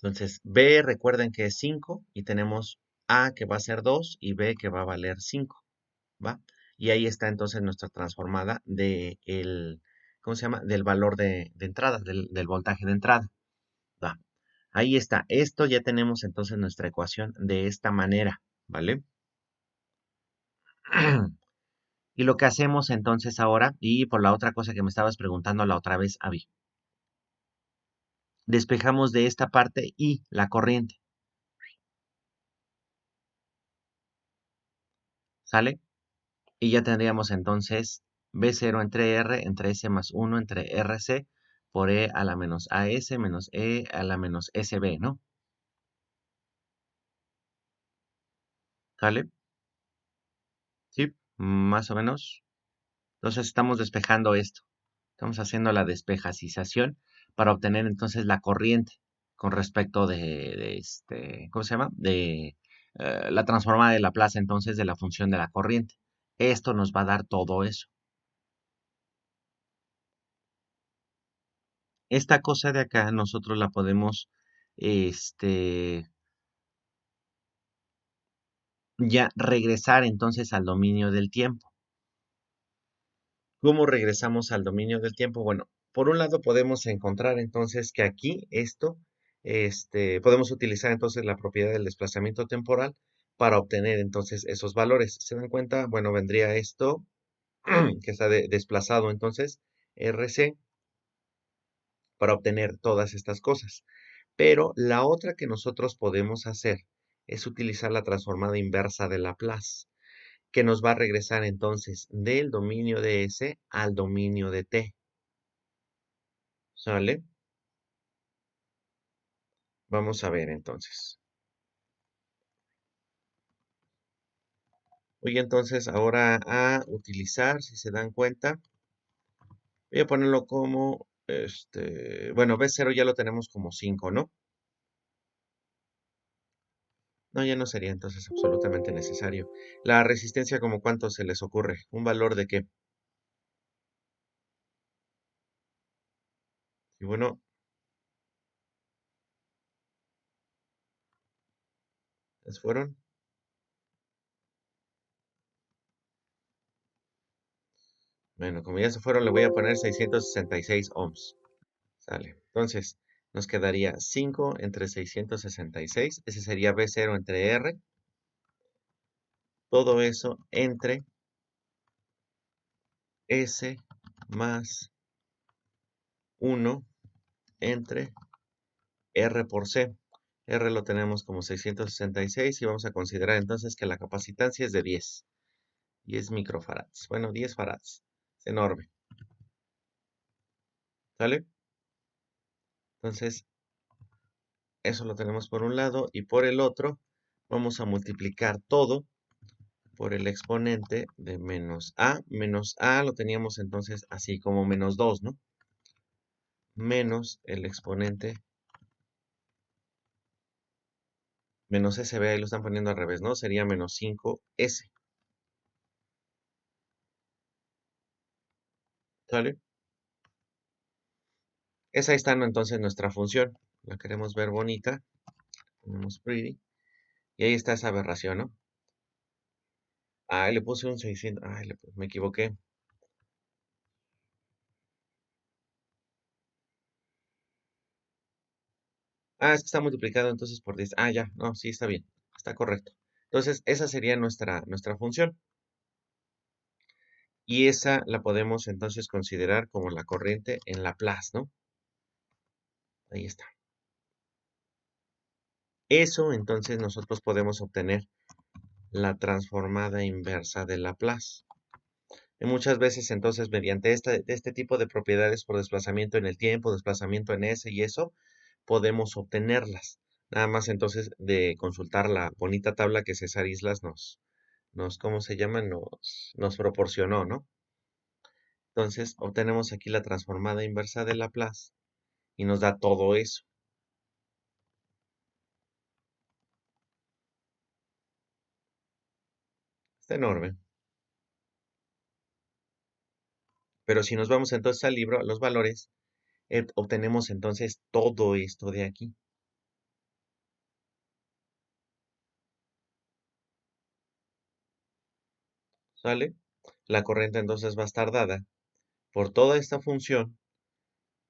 Entonces, b recuerden que es 5 y tenemos a que va a ser 2 y b que va a valer 5, ¿va? Y ahí está entonces nuestra transformada ¿cómo se llama? Del valor de entrada, del voltaje de entrada, ¿va? Ahí está. Esto ya tenemos entonces nuestra ecuación de esta manera, ¿vale? Y lo que hacemos entonces ahora, y por la otra cosa que me estabas preguntando la otra vez, Avi, despejamos de esta parte y la corriente, ¿sale? Y ya tendríamos entonces B0 entre R entre S más 1 entre RC por E a la menos AS menos E a la menos SB, ¿no? ¿Sale? ¿Sí? Más o menos. Entonces estamos despejando esto. Estamos haciendo la despejacización para obtener entonces la corriente con respecto ¿cómo se llama? De la transformada de Laplace entonces de la función de la corriente. Esto nos va a dar todo eso. Esta cosa de acá nosotros la podemos, ya regresar entonces al dominio del tiempo. ¿Cómo regresamos al dominio del tiempo? Bueno, por un lado podemos encontrar entonces que aquí podemos utilizar entonces la propiedad del desplazamiento temporal para obtener entonces esos valores. ¿Se dan cuenta? Bueno, vendría esto que está desplazado entonces, RC, para obtener todas estas cosas. Pero la otra que nosotros podemos hacer es utilizar la transformada inversa de Laplace, que nos va a regresar entonces del dominio de S al dominio de T. ¿Sale? Vamos a ver entonces. Voy entonces ahora a utilizar, si se dan cuenta, voy a ponerlo como, bueno, B0 ya lo tenemos como 5, ¿no? No, ya no sería entonces absolutamente necesario. La resistencia, ¿como cuánto se les ocurre? ¿Un valor de qué? Y bueno, ¿les fueron? Bueno, como ya se fueron, le voy a poner 666 ohms. Sale. Entonces, nos quedaría 5 entre 666. Ese sería B0 entre R. Todo eso entre S más 1 entre R por C. R lo tenemos como 666 y vamos a considerar entonces que la capacitancia es de 10 microfarads. Bueno, 10 farads. Es enorme. ¿Sale? Entonces, eso lo tenemos por un lado y por el otro vamos a multiplicar todo por el exponente de menos a. Menos a lo teníamos entonces así como menos 2, ¿no? Menos el exponente menos SB, ahí lo están poniendo al revés, ¿no? Sería menos 5S. ¿Sale? Esa está entonces nuestra función. La queremos ver bonita. Ponemos pretty. Y ahí está esa aberración, ¿no? Ah, le puse un 600. Ay, me equivoqué. Ah, es que está multiplicado entonces por 10. Ah, ya, no, sí, está bien, está correcto. Entonces, esa sería nuestra función. Y esa la podemos entonces considerar como la corriente en Laplace, ¿no? Ahí está. Eso entonces nosotros podemos obtener la transformada inversa de Laplace. Y muchas veces entonces mediante este tipo de propiedades por desplazamiento en el tiempo, desplazamiento en S y eso, podemos obtenerlas. Nada más entonces de consultar la bonita tabla que César Islas ¿cómo se llama? Nos proporcionó, ¿no? Entonces obtenemos aquí la transformada inversa de Laplace y nos da todo eso. Está enorme. Pero si nos vamos entonces al libro, a los valores, obtenemos entonces todo esto de aquí. ¿Sale? La corriente entonces va a estar dada por toda esta función,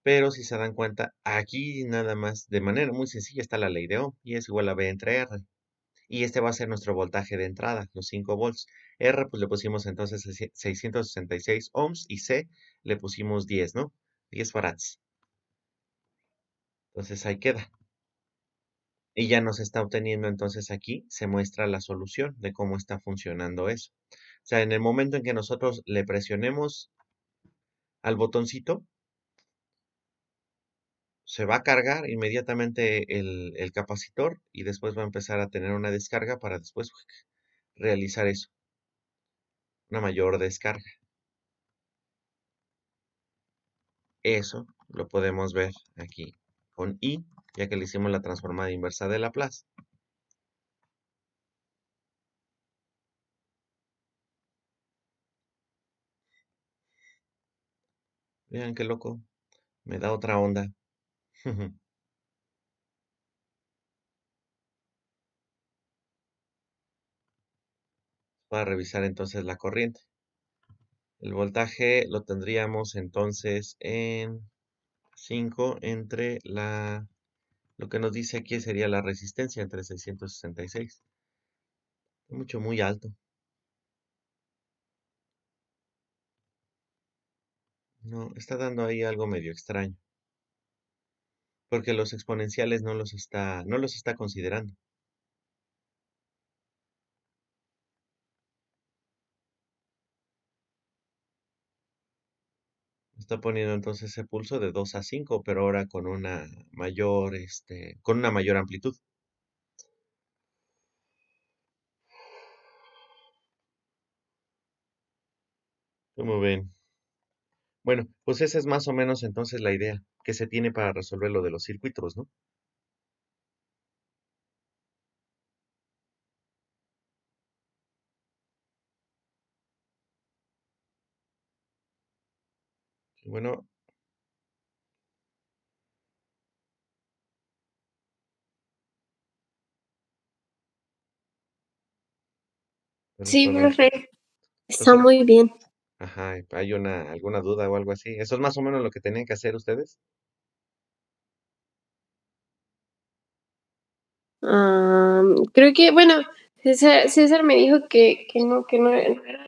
pero si se dan cuenta, aquí nada más, de manera muy sencilla, está la ley de Ohm, y es igual a V entre R. Y este va a ser nuestro voltaje de entrada, los 5 volts. R, pues le pusimos entonces 666 ohms y C le pusimos 10, ¿no? 10 farads. Entonces ahí queda. Y ya nos está obteniendo entonces aquí, se muestra la solución de cómo está funcionando eso. O sea, en el momento en que nosotros le presionemos al botoncito, se va a cargar inmediatamente el capacitor y después va a empezar a tener una descarga para después realizar eso, una mayor descarga. Eso lo podemos ver aquí con I, ya que le hicimos la transformada inversa de Laplace. Vean qué loco, me da otra onda. Para revisar entonces la corriente. El voltaje lo tendríamos entonces en 5 entre lo que nos dice aquí sería la resistencia entre 666. Mucho, muy alto. No, está dando ahí algo medio extraño, porque los exponenciales no los está considerando. Está poniendo entonces ese pulso de 2 a 5, pero ahora con una mayor amplitud. ¿Cómo ven? Bueno, pues esa es más o menos entonces la idea que se tiene para resolver lo de los circuitos, ¿no? Bueno, Sí, resolver. profe, está Entonces, muy bien. ajá, ¿hay alguna duda o algo así? ¿Eso es más o menos lo que tenían que hacer ustedes? Creo que, bueno, César me dijo que no era,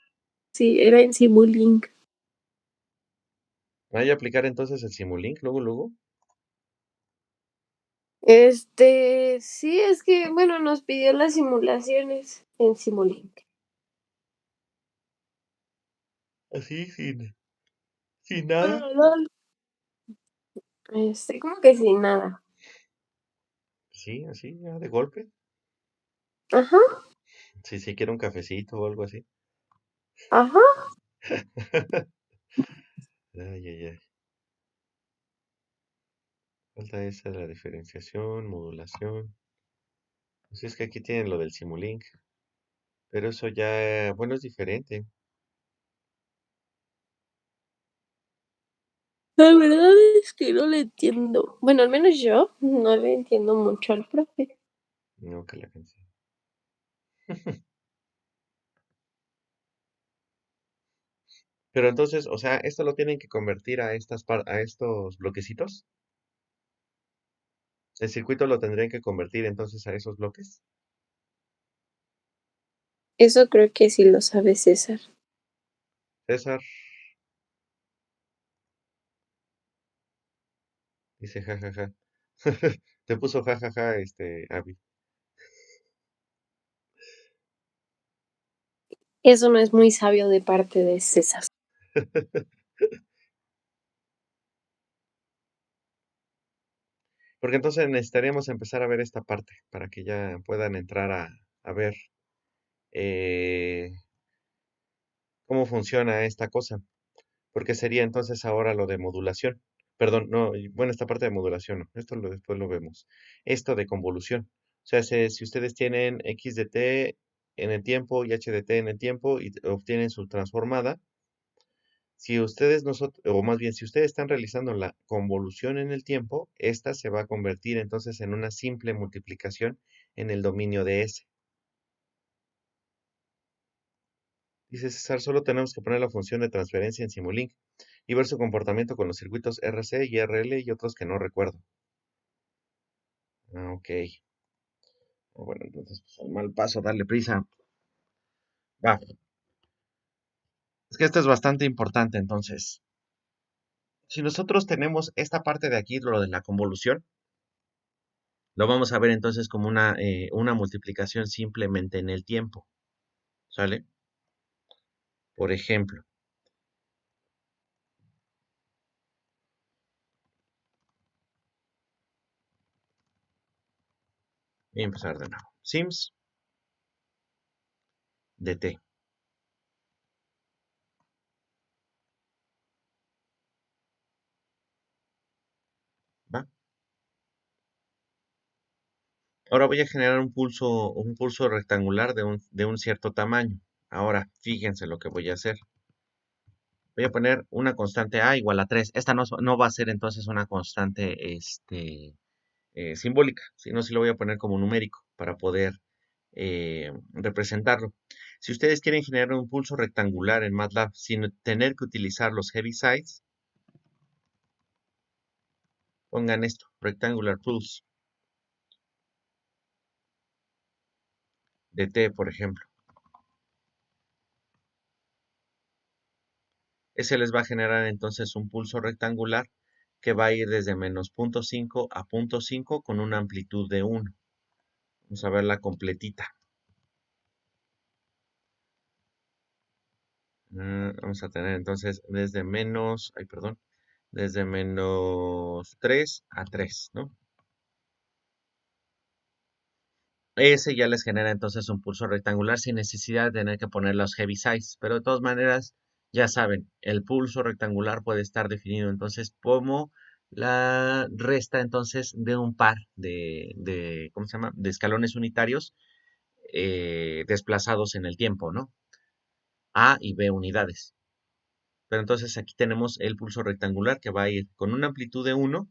sí, era en Simulink. ¿Hay a aplicar entonces el Simulink luego, luego? Sí, es que, bueno, nos pidió las simulaciones en Simulink. Así, sin nada. Ah, lol. Como que sin nada. Sí, así, ya de golpe. Ajá, Sí, sí, quiero un cafecito o algo así. ajá. Ay, ay, ay. Falta esa, la diferenciación, modulación. Pues es que aquí tienen lo del Simulink, pero eso ya, bueno, es diferente. La verdad es que no le entiendo. Bueno, al menos yo no le entiendo mucho al profe. No, que la canción. Pero entonces, o sea, esto lo tienen que convertir a estos bloquecitos. El circuito lo tendrían que convertir entonces a esos bloques. Eso creo que sí lo sabe César. César dice jajaja. Te puso jajaja, Abby. Eso no es muy sabio de parte de César. Porque entonces necesitaríamos empezar a ver esta parte para que ya puedan entrar a ver eh, cómo funciona esta cosa. Porque sería entonces ahora lo de modulación. Perdón, no, bueno, esta parte de modulación, no, esto después lo vemos. Esto de convolución. O sea, si ustedes tienen x de t en el tiempo y h de t en el tiempo y obtienen su transformada, si ustedes o más bien, si ustedes están realizando la convolución en el tiempo, esta se va a convertir entonces en una simple multiplicación en el dominio de S. Dice César, solo tenemos que poner la función de transferencia en Simulink y ver su comportamiento con los circuitos RC y RL y otros que no recuerdo. Ah, ok. Bueno, entonces, pues, al mal paso, darle prisa. Va. Es que esto es bastante importante, entonces. Si nosotros tenemos esta parte de aquí, lo de la convolución, lo vamos a ver entonces como una multiplicación simplemente en el tiempo. ¿Sale? Por ejemplo, voy a empezar de nuevo. Sims de t. ¿Va? Ahora voy a generar un pulso rectangular de un cierto tamaño. Ahora, fíjense lo que voy a hacer. Voy a poner una constante a igual a 3. Esta no va a ser entonces una constante simbólica, sino si lo voy a poner como numérico para poder representarlo. Si ustedes quieren generar un pulso rectangular en MATLAB sin tener que utilizar los Heavisides, pongan esto, Rectangular Pulse de T, por ejemplo. Ese les va a generar entonces un pulso rectangular que va a ir desde menos 0.5 a 0.5 con una amplitud de 1. Vamos a verla completita. Vamos a tener entonces desde desde menos 3 a 3, ¿no? Ese ya les genera entonces un pulso rectangular sin necesidad de tener que poner los heavy size, pero de todas maneras, ya saben, el pulso rectangular puede estar definido entonces como la resta entonces de un par ¿cómo se llama? De escalones unitarios desplazados en el tiempo, ¿no? A y B unidades. Pero entonces aquí tenemos el pulso rectangular que va a ir con una amplitud de 1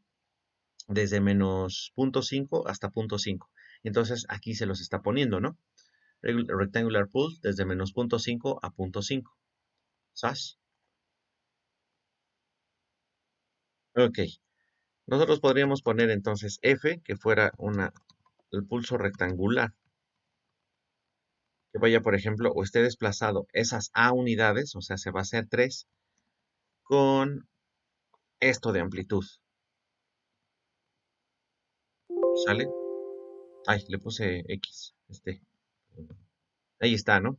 desde menos 0.5 hasta 0.5. Entonces aquí se los está poniendo, ¿no? Rectangular pulse desde menos 0.5 a 0.5. ¿Sabes? Ok. Nosotros podríamos poner entonces F, que fuera el pulso rectangular, que vaya, por ejemplo, o esté desplazado esas A unidades, o sea, se va a hacer 3, con esto de amplitud. ¿Sale? Ay, le puse X. Ahí está, ¿no?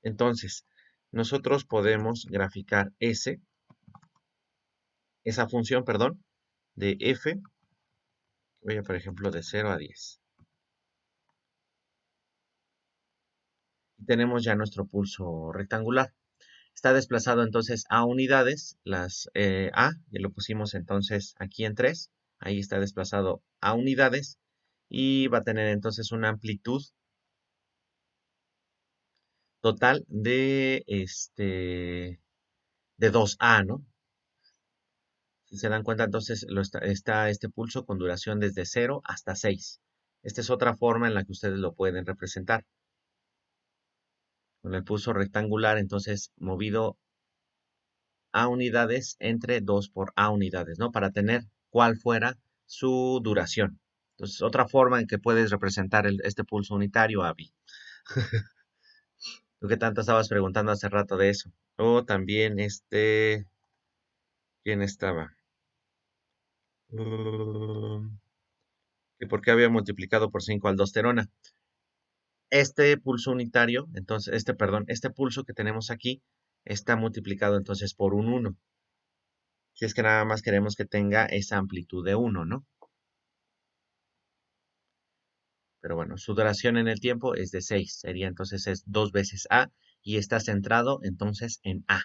Entonces, nosotros podemos graficar esa función, perdón, de f, voy a por ejemplo de 0 a 10. Y tenemos ya nuestro pulso rectangular. Está desplazado entonces a unidades, las a, ya lo pusimos entonces aquí en 3, ahí está desplazado a unidades y va a tener entonces una amplitud total de 2a, ¿no? Si se dan cuenta, entonces está este pulso con duración desde 0 hasta 6. Esta es otra forma en la que ustedes lo pueden representar. Con el pulso rectangular, entonces movido a unidades entre 2 por a unidades, ¿no? Para tener cuál fuera su duración. Entonces, otra forma en que puedes representar este pulso unitario, Abby. ¿Tú qué tanto estabas preguntando hace rato de eso? O también ¿quién estaba? ¿Y por qué había multiplicado por 5 aldosterona? Este pulso unitario, entonces, este pulso que tenemos aquí está multiplicado entonces por un 1. Si es que nada más queremos que tenga esa amplitud de 1, ¿no? Pero bueno, su duración en el tiempo es de 6. Sería entonces es 2 veces A y está centrado entonces en A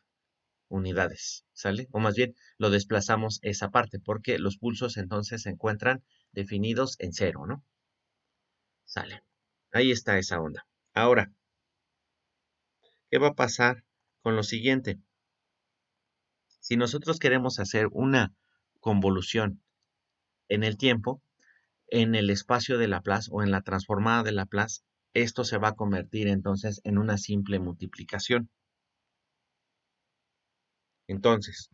unidades, ¿sale? O más bien lo desplazamos esa parte porque los pulsos entonces se encuentran definidos en 0, ¿no? Sale. Ahí está esa onda. Ahora, ¿qué va a pasar con lo siguiente? Si nosotros queremos hacer una convolución en el tiempo, en el espacio de Laplace o en la transformada de Laplace, esto se va a convertir entonces en una simple multiplicación. Entonces,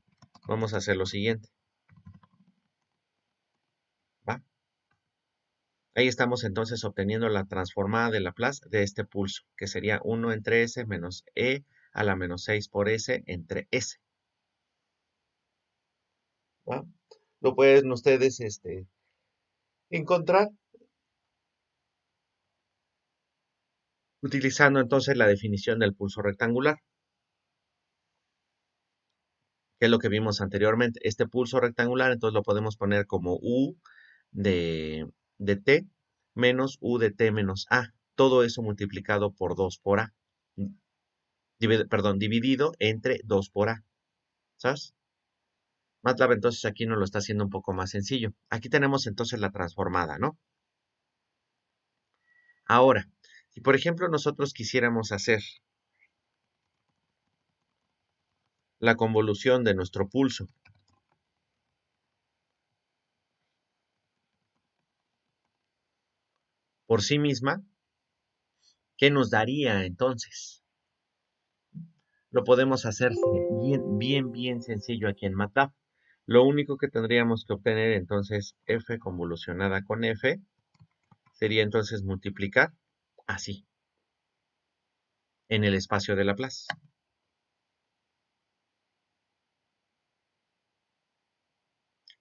vamos a hacer lo siguiente. ¿Va? Ahí estamos entonces obteniendo la transformada de Laplace de este pulso, que sería 1 entre s menos e a la menos 6 por s entre s. ¿Va? Lo pueden ustedes encontrar utilizando entonces la definición del pulso rectangular, que es lo que vimos anteriormente. Este pulso rectangular entonces lo podemos poner como u de, de t menos u de t menos a. Todo eso multiplicado por 2 por a. Perdón, dividido entre 2 por a. ¿Sabes? MATLAB entonces aquí nos lo está haciendo un poco más sencillo. Aquí tenemos entonces la transformada, ¿no? Ahora, si por ejemplo nosotros quisiéramos hacer la convolución de nuestro pulso por sí misma, ¿qué nos daría entonces? Lo podemos hacer bien sencillo aquí en MATLAB. Lo único que tendríamos que obtener entonces f convolucionada con f sería entonces multiplicar así en el espacio de Laplace.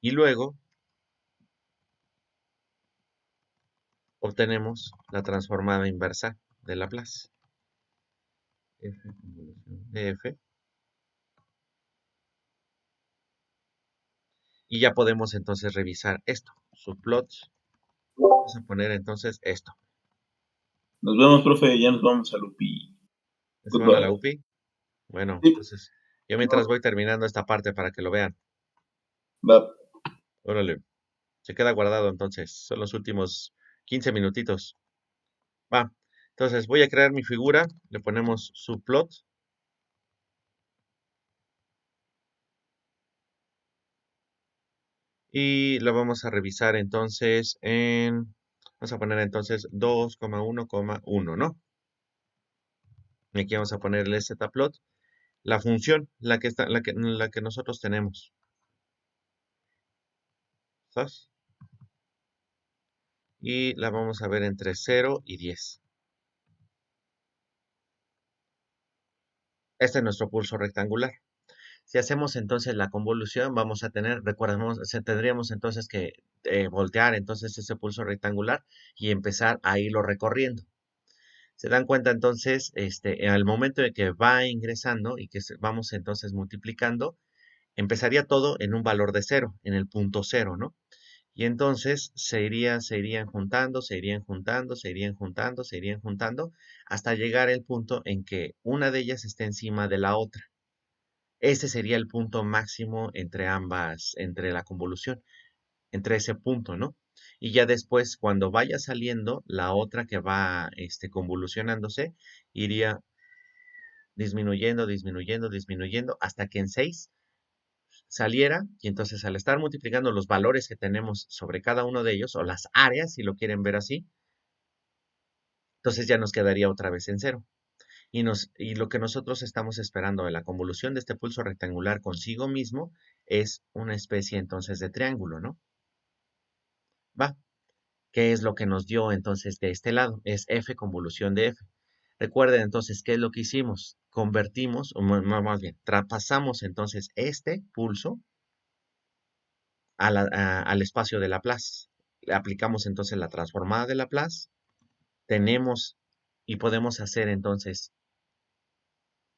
Y luego obtenemos la transformada inversa de Laplace. F convolución de f. Y ya podemos entonces revisar esto. Subplot. Vamos a poner entonces esto. Nos vemos, profe. Ya nos vamos a Lupi. ¿Se van a la Goodbye. UPI? Bueno, Sí, entonces yo mientras voy terminando esta parte para que lo vean. va. Órale. Se queda guardado entonces. Son los últimos 15 minutitos. Va. Entonces voy a crear mi figura. Le ponemos subplot. Y lo vamos a revisar entonces en... Vamos a poner entonces 2,1,1, ¿no? Y aquí vamos a ponerle zplot. La función, la que nosotros tenemos. ¿Sabes? Y la vamos a ver entre 0 y 10. Este es nuestro pulso rectangular. Si hacemos entonces la convolución, vamos a tener, recordemos, tendríamos entonces que voltear entonces ese pulso rectangular y empezar a irlo recorriendo. Se dan cuenta entonces, al momento de que va ingresando y que vamos entonces multiplicando, empezaría todo en un valor de 0, en el punto 0, ¿no? Y entonces se irían juntando, se irían juntando, se irían juntando, se irían juntando, hasta llegar el punto en que una de ellas esté encima de la otra. Ese sería el punto máximo entre ambas, entre la convolución, entre ese punto, ¿no? Y ya después, cuando vaya saliendo, la otra que va convolucionándose, iría disminuyendo, disminuyendo, disminuyendo, hasta que en 6 saliera, y entonces al estar multiplicando los valores que tenemos sobre cada uno de ellos, o las áreas, si lo quieren ver así, entonces ya nos quedaría otra vez en 0. Y lo que nosotros estamos esperando de la convolución de este pulso rectangular consigo mismo es una especie entonces de triángulo, ¿no? ¿va? ¿Qué es lo que nos dio entonces de este lado? Es f convolución de f. Recuerden entonces, ¿qué es lo que hicimos? Convertimos, o más bien, traspasamos entonces este pulso al espacio de Laplace. Le aplicamos entonces la transformada de Laplace. Tenemos y podemos hacer entonces,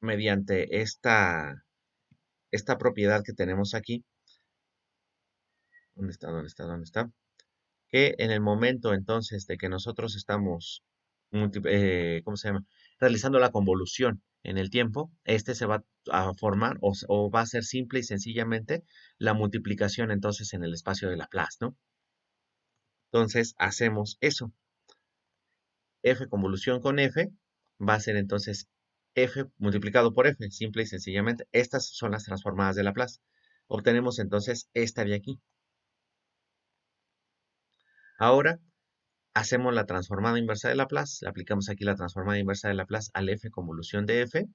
mediante esta propiedad que tenemos aquí, ¿dónde está? ¿Dónde está? ¿Dónde está? Que en el momento entonces de que nosotros estamos, ¿cómo se llama? Realizando la convolución en el tiempo, este se va a formar o va a ser simple y sencillamente la multiplicación entonces en el espacio de Laplace, ¿no? Entonces hacemos eso. F convolución con F va a ser entonces F multiplicado por F, simple y sencillamente. Estas son las transformadas de Laplace. Obtenemos entonces esta de aquí. Ahora hacemos la transformada inversa de Laplace, le aplicamos aquí la transformada inversa de Laplace al f convolución de f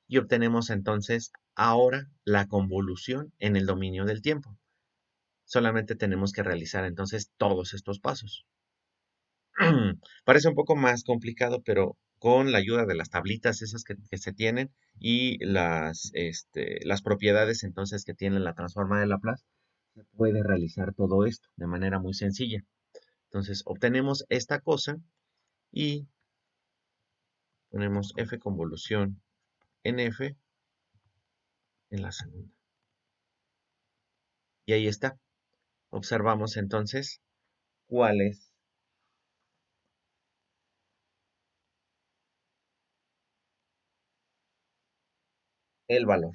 y obtenemos entonces ahora la convolución en el dominio del tiempo. Solamente tenemos que realizar entonces todos estos pasos. Parece un poco más complicado, pero con la ayuda de las tablitas esas que se tienen y las propiedades entonces que tiene la transformada de Laplace, se puede realizar todo esto de manera muy sencilla. Entonces obtenemos esta cosa y ponemos f convolución en f en la segunda. Y ahí está. Observamos entonces cuál es el valor.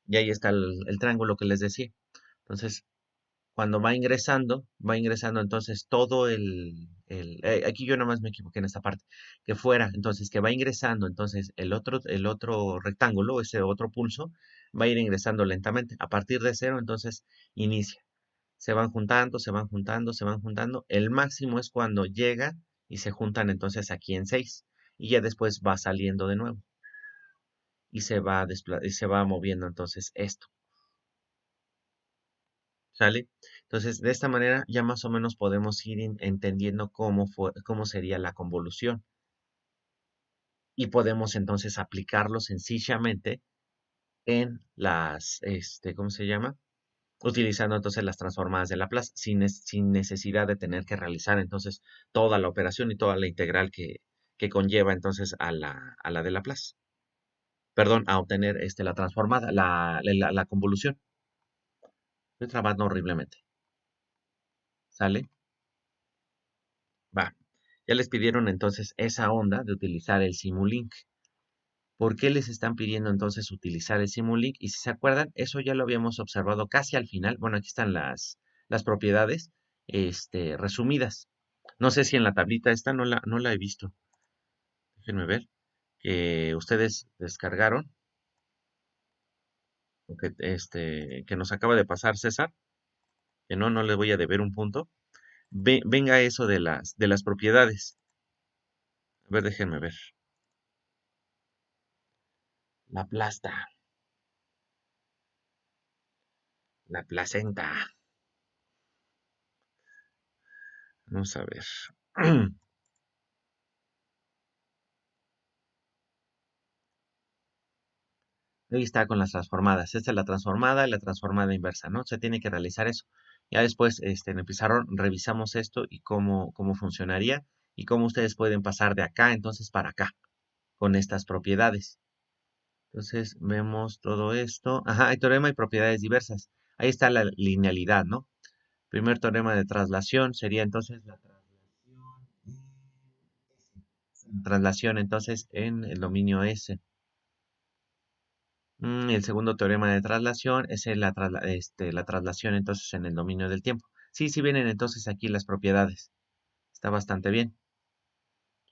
Y ahí está el triángulo que les decía. Entonces, cuando va ingresando entonces todo aquí yo nomás me equivoqué en esta parte, que fuera, entonces que va ingresando entonces el otro rectángulo, ese otro pulso, va a ir ingresando lentamente. A partir de cero, entonces inicia. Se van juntando, se van juntando, se van juntando. El máximo es cuando llega y se juntan entonces aquí en 6. Y ya después va saliendo de nuevo. Y se va moviendo entonces esto. ¿Sale? Entonces, de esta manera ya más o menos podemos ir entendiendo cómo sería la convolución. Y podemos entonces aplicarlo sencillamente en ¿cómo se llama? Utilizando entonces las transformadas de Laplace sin necesidad de tener que realizar entonces toda la operación y toda la integral que conlleva entonces a la de Laplace. Perdón, a obtener la transformada, la convolución. Estoy trabando horriblemente. ¿Sale? Va. Ya les pidieron entonces esa onda de utilizar el Simulink. ¿Por qué les están pidiendo entonces utilizar el Simulink? Y si se acuerdan, eso ya lo habíamos observado casi al final. Bueno, aquí están las propiedades resumidas. No sé si en la tablita esta no la he visto. Déjenme ver. Que ustedes descargaron. O que nos acaba de pasar César. Que no le voy a deber un punto. Venga eso de las propiedades. A ver, déjenme ver. La plasta. La placenta. Vamos a ver. Ahí está con las transformadas. Esta es la transformada y la transformada inversa, ¿no? Se tiene que realizar eso. Ya después, en el pizarrón, revisamos esto y cómo funcionaría y cómo ustedes pueden pasar de acá entonces para acá con estas propiedades. Entonces, vemos todo esto. Ajá, hay teorema y propiedades diversas. Ahí está la linealidad, ¿no? Primer teorema de traslación sería entonces la traslación entonces en el dominio S. El segundo teorema de traslación es la traslación entonces en el dominio del tiempo. Sí, sí vienen entonces aquí las propiedades. Está bastante bien.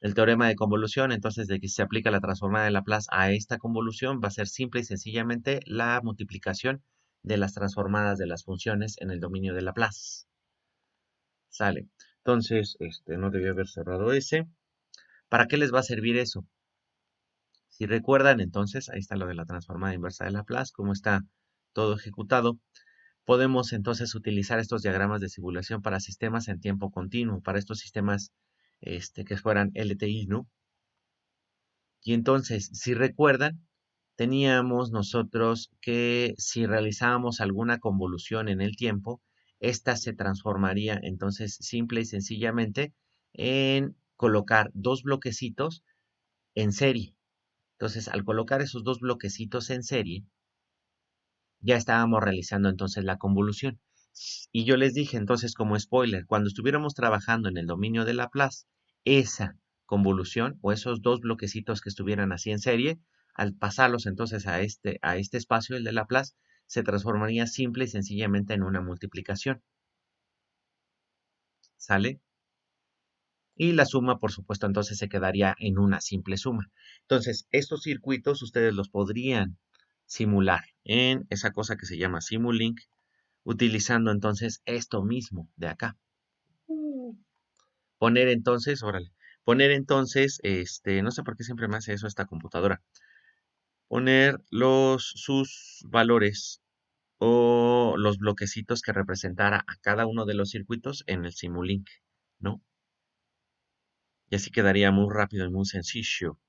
El teorema de convolución, entonces de que se aplica la transformada de Laplace a esta convolución, va a ser simple y sencillamente la multiplicación de las transformadas de las funciones en el dominio de Laplace. Sale. Entonces, no debía haber cerrado ese. ¿Para qué les va a servir eso? Si recuerdan, entonces, ahí está lo de la transformada inversa de Laplace, cómo está todo ejecutado. podemos entonces utilizar estos diagramas de simulación para sistemas en tiempo continuo, para estos sistemas que fueran LTI, ¿no? Y entonces, si recuerdan, teníamos nosotros que si realizábamos alguna convolución en el tiempo, esta se transformaría entonces simple y sencillamente en colocar dos bloquecitos en serie. Entonces, al colocar esos dos bloquecitos en serie, ya estábamos realizando entonces la convolución. Y yo les dije entonces como spoiler, cuando estuviéramos trabajando en el dominio de Laplace, esa convolución o esos dos bloquecitos que estuvieran así en serie, al pasarlos entonces a este espacio, el de Laplace, se transformaría simple y sencillamente en una multiplicación. ¿Sale? Y la suma, por supuesto, entonces se quedaría en una simple suma. Entonces, estos circuitos ustedes los podrían simular en esa cosa que se llama Simulink, utilizando entonces esto mismo de acá. Poner entonces, órale, poner entonces, no sé por qué siempre me hace eso esta computadora. Poner sus valores o los bloquecitos que representara a cada uno de los circuitos en el Simulink, ¿no? Y así quedaría muy rápido y muy sencillo.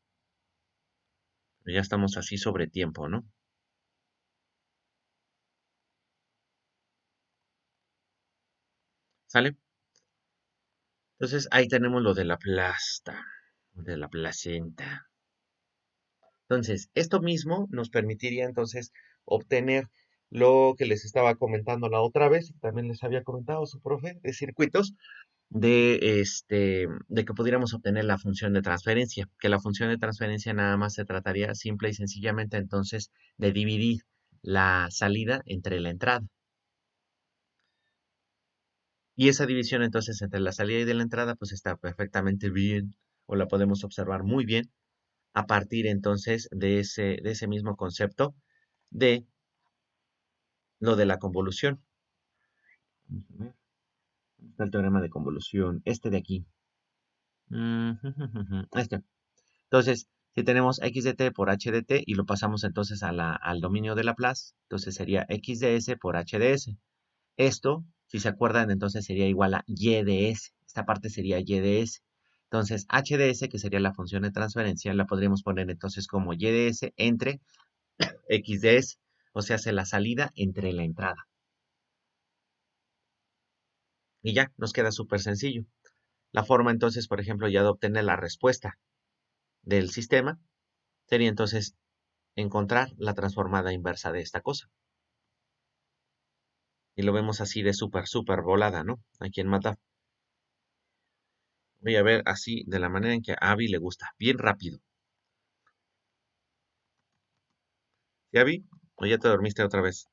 Pero ya estamos así sobre tiempo, ¿no? ¿Sale? Entonces ahí tenemos lo de la plasta, de la placenta. Entonces, esto mismo nos permitiría entonces obtener lo que les estaba comentando la otra vez, y también les había comentado su profe de circuitos, de que pudiéramos obtener la función de transferencia, que la función de transferencia nada más se trataría simple y sencillamente entonces de dividir la salida entre la entrada. Y esa división entonces entre la salida y de la entrada pues está perfectamente bien, o la podemos observar muy bien a partir entonces de ese mismo concepto de lo de la convolución. Vamos a ver. Está el teorema de convolución, este de aquí. Este. Entonces, si tenemos x de t por h de t y lo pasamos entonces al dominio de Laplace, entonces sería x de s por h de s. Esto, si se acuerdan, entonces sería igual a y de s. Esta parte sería y de s. Entonces, h de s, que sería la función de transferencia, la podríamos poner entonces como y de s entre x de s. O sea, hace la salida entre la entrada. Y ya, nos queda súper sencillo. La forma entonces, por ejemplo, ya de obtener la respuesta del sistema sería entonces encontrar la transformada inversa de esta cosa. Y lo vemos así de súper volada, ¿no? Aquí en MATLAB. Voy a ver así de la manera en que a Abby le gusta. Bien rápido. ¿Sí, Abby? ¿O ya te dormiste otra vez?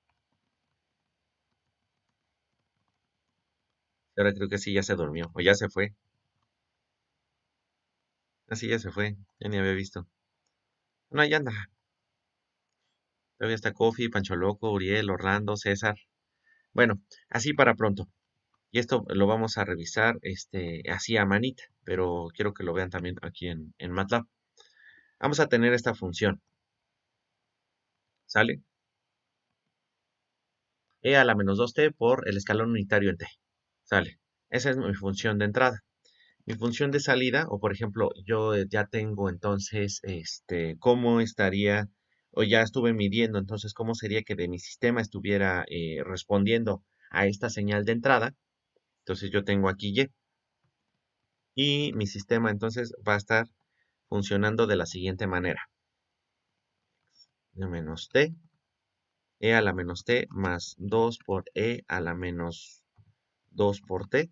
Ahora creo que sí, ya se durmió. O ya se fue. Así ya se fue. Ya ni había visto. No, ahí anda. Todavía está Coffee, Pancho Loco, Uriel, Orlando, César. Bueno, así para pronto. Y esto lo vamos a revisar así a manita, pero quiero que lo vean también aquí en MATLAB. Vamos a tener esta función, ¿sale? E a la menos 2t por el escalón unitario en t, ¿sale? Esa es mi función de entrada. Mi función de salida, o por ejemplo, yo ya tengo entonces, cómo estaría, o ya estuve midiendo, entonces, cómo sería que de mi sistema estuviera respondiendo a esta señal de entrada. Entonces, yo tengo aquí y mi sistema entonces va a estar funcionando de la siguiente manera. De menos t, e a la menos t más 2 por e a la menos 2 por t,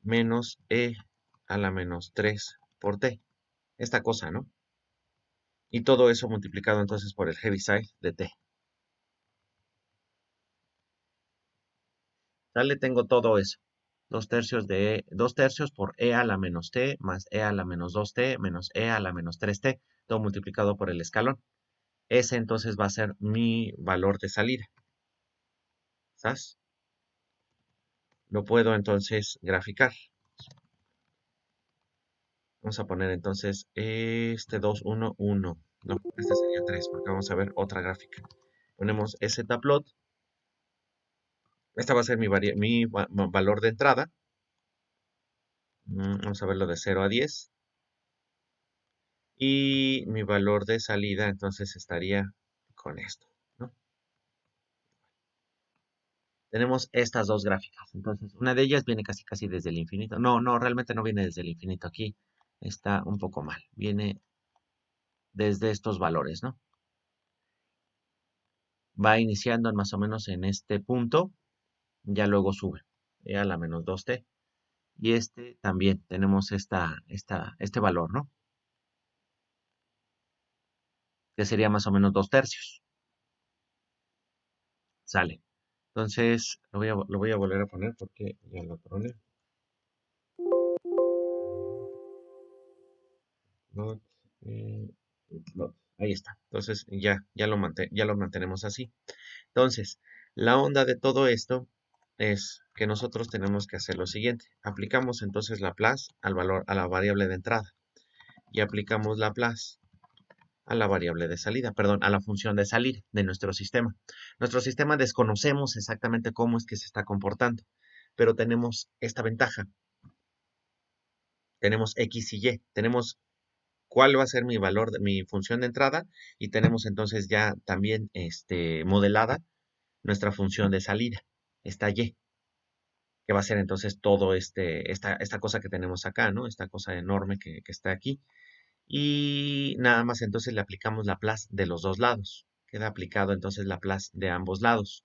menos e a la menos 3 por t. Esta cosa, ¿no? Y todo eso multiplicado entonces por el Heaviside de t. ¿Sale? Tengo todo eso. 2 tercios por e a la menos t más e a la menos 2t menos e a la menos 3t, todo multiplicado por el escalón. Ese entonces va a ser mi valor de salida. ¿Sabes? Lo puedo entonces graficar. Vamos a poner entonces 2, 1, 1. No, este sería 3 porque vamos a ver otra gráfica. Ponemos plot Esta va a ser mi valor de entrada. Vamos a verlo de 0 a 10. Y mi valor de salida, entonces, estaría con esto, ¿no? Tenemos estas dos gráficas. Entonces, una de ellas viene casi casi desde el infinito. No, realmente no viene desde el infinito aquí. Está un poco mal. Viene desde estos valores, ¿no? Va iniciando más o menos en este punto, ya luego sube a la menos 2t. Y este también tenemos este valor, ¿no? Que sería más o menos 2/3. Sale. Entonces, lo voy a volver a poner porque ya lo troné. Not, not. Ahí está. Entonces, ya lo mantenemos así. Entonces, la onda de todo esto es que nosotros tenemos que hacer lo siguiente. Aplicamos entonces Laplace al valor, a la variable de entrada. Y aplicamos Laplace a la variable de salida, perdón, a la función de salida de nuestro sistema. Nuestro sistema desconocemos exactamente cómo es que se está comportando, pero tenemos esta ventaja. Tenemos X y Y. Tenemos cuál va a ser mi valor, mi función de entrada, y tenemos entonces ya también modelada nuestra función de salida, esta Y, que va a ser entonces todo esta cosa que tenemos acá, ¿no? Esta cosa enorme que está aquí. Y nada más entonces le aplicamos Laplace de los dos lados. Queda aplicado entonces Laplace de ambos lados.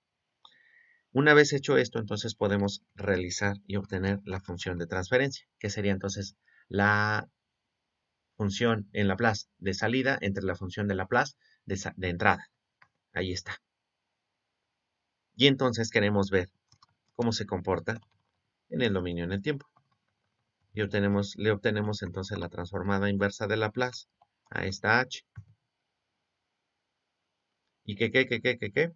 Una vez hecho esto, entonces podemos realizar y obtener la función de transferencia, que sería entonces la función en Laplace de salida entre la función de Laplace de entrada. Ahí está. Y entonces queremos ver cómo se comporta en el dominio en el tiempo. Y le obtenemos entonces la transformada inversa de Laplace a esta h. ¿Y qué?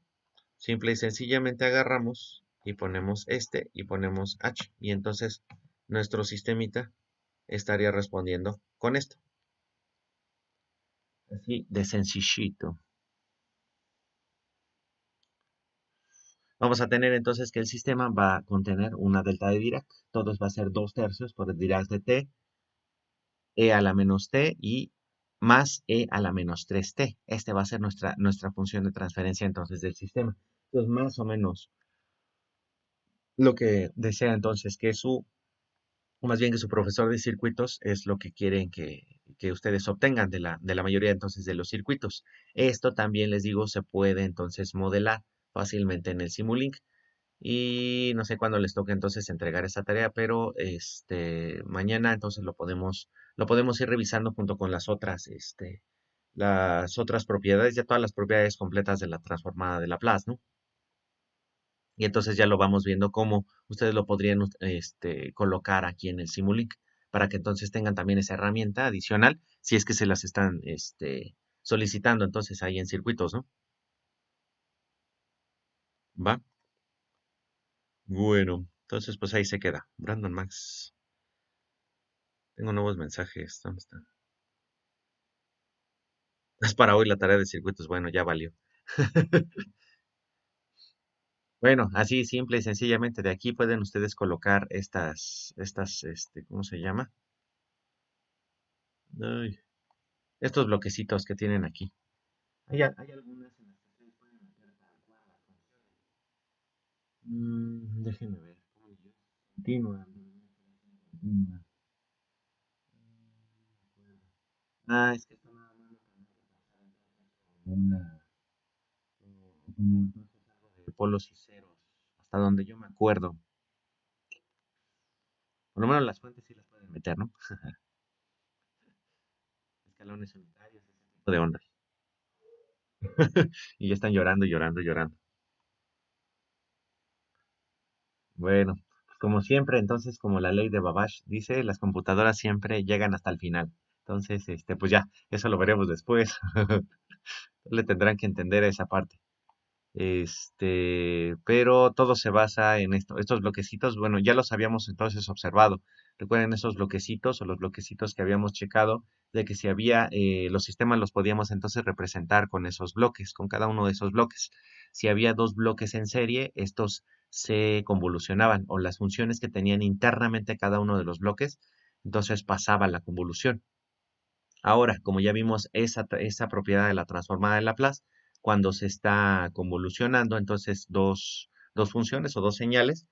Simple y sencillamente agarramos y ponemos y ponemos h. Y entonces nuestro sistemita estaría respondiendo con esto. Así de sencillito. Vamos a tener entonces que el sistema va a contener una delta de Dirac. Todo va a ser 2/3 por el Dirac de t, e a la menos t y más e a la menos 3t. Este va a ser nuestra función de transferencia entonces del sistema. Entonces, más o menos lo que desea entonces o más bien que su profesor de circuitos es lo que quieren que ustedes obtengan de la mayoría entonces de los circuitos. Esto también les digo se puede entonces modelar fácilmente en el Simulink. Y no sé cuándo les toque entonces entregar esta tarea, pero mañana entonces lo podemos ir revisando junto con las otras propiedades, ya todas las propiedades completas de la transformada de Laplace, ¿no? Y entonces ya lo vamos viendo cómo ustedes lo podrían colocar aquí en el Simulink para que entonces tengan también esa herramienta adicional si es que se las están solicitando entonces ahí en circuitos, ¿no? ¿Va? Bueno, entonces pues ahí se queda. Brandon Max. Tengo nuevos mensajes. ¿Dónde están? Es para hoy la tarea de circuitos. Bueno, ya valió. Bueno, así simple y sencillamente de aquí pueden ustedes colocar ¿cómo se llama? Ay, estos bloquecitos que tienen aquí. Hay algunas en las que ustedes pueden meter tal cual las funciones. Déjenme ver. Continua. Continua. Es que esto nada más lo tenemos que pasar entonces como como entonces algo de polos y ceros. Hasta donde yo me acuerdo. Por lo menos las fuentes sí las pueden meter, ¿no? Escalones unitarios, ese tipo de ondas. Y ya están llorando, llorando, llorando. Bueno, pues como siempre, entonces, como la ley de Babbage dice, las computadoras siempre llegan hasta el final. Entonces, pues ya, eso lo veremos después. Le tendrán que entender esa parte. Pero todo se basa en esto. Estos bloquecitos, bueno, ya los habíamos entonces observado. Recuerden esos bloquecitos o los bloquecitos que habíamos checado de que si había, los sistemas los podíamos entonces representar con esos bloques, con cada uno de esos bloques. Si había dos bloques en serie, estos se convolucionaban o las funciones que tenían internamente cada uno de los bloques, entonces pasaba la convolución. Ahora, como ya vimos esa propiedad de la transformada de Laplace, cuando se está convolucionando, entonces dos funciones o dos señales,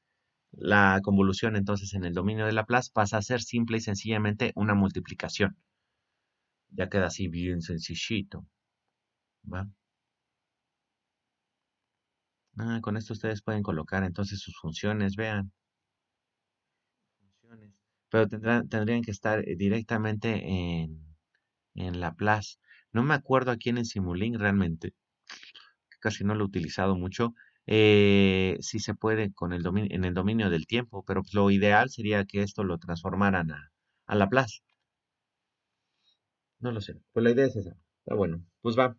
la convolución entonces en el dominio de Laplace pasa a ser simple y sencillamente una multiplicación. Ya queda así bien sencillito, ¿va? Con esto ustedes pueden colocar entonces sus funciones, vean. Funciones. Pero tendrían que estar directamente en Laplace. No me acuerdo aquí en el Simulink realmente, casi no lo he utilizado mucho. Si se puede en el dominio del tiempo, pero pues, lo ideal sería que esto lo transformaran a Laplace. No lo sé, pues la idea es esa. Está bueno, pues va.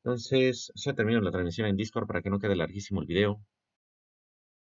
Entonces, ya termino la transmisión en Discord para que no quede larguísimo el video.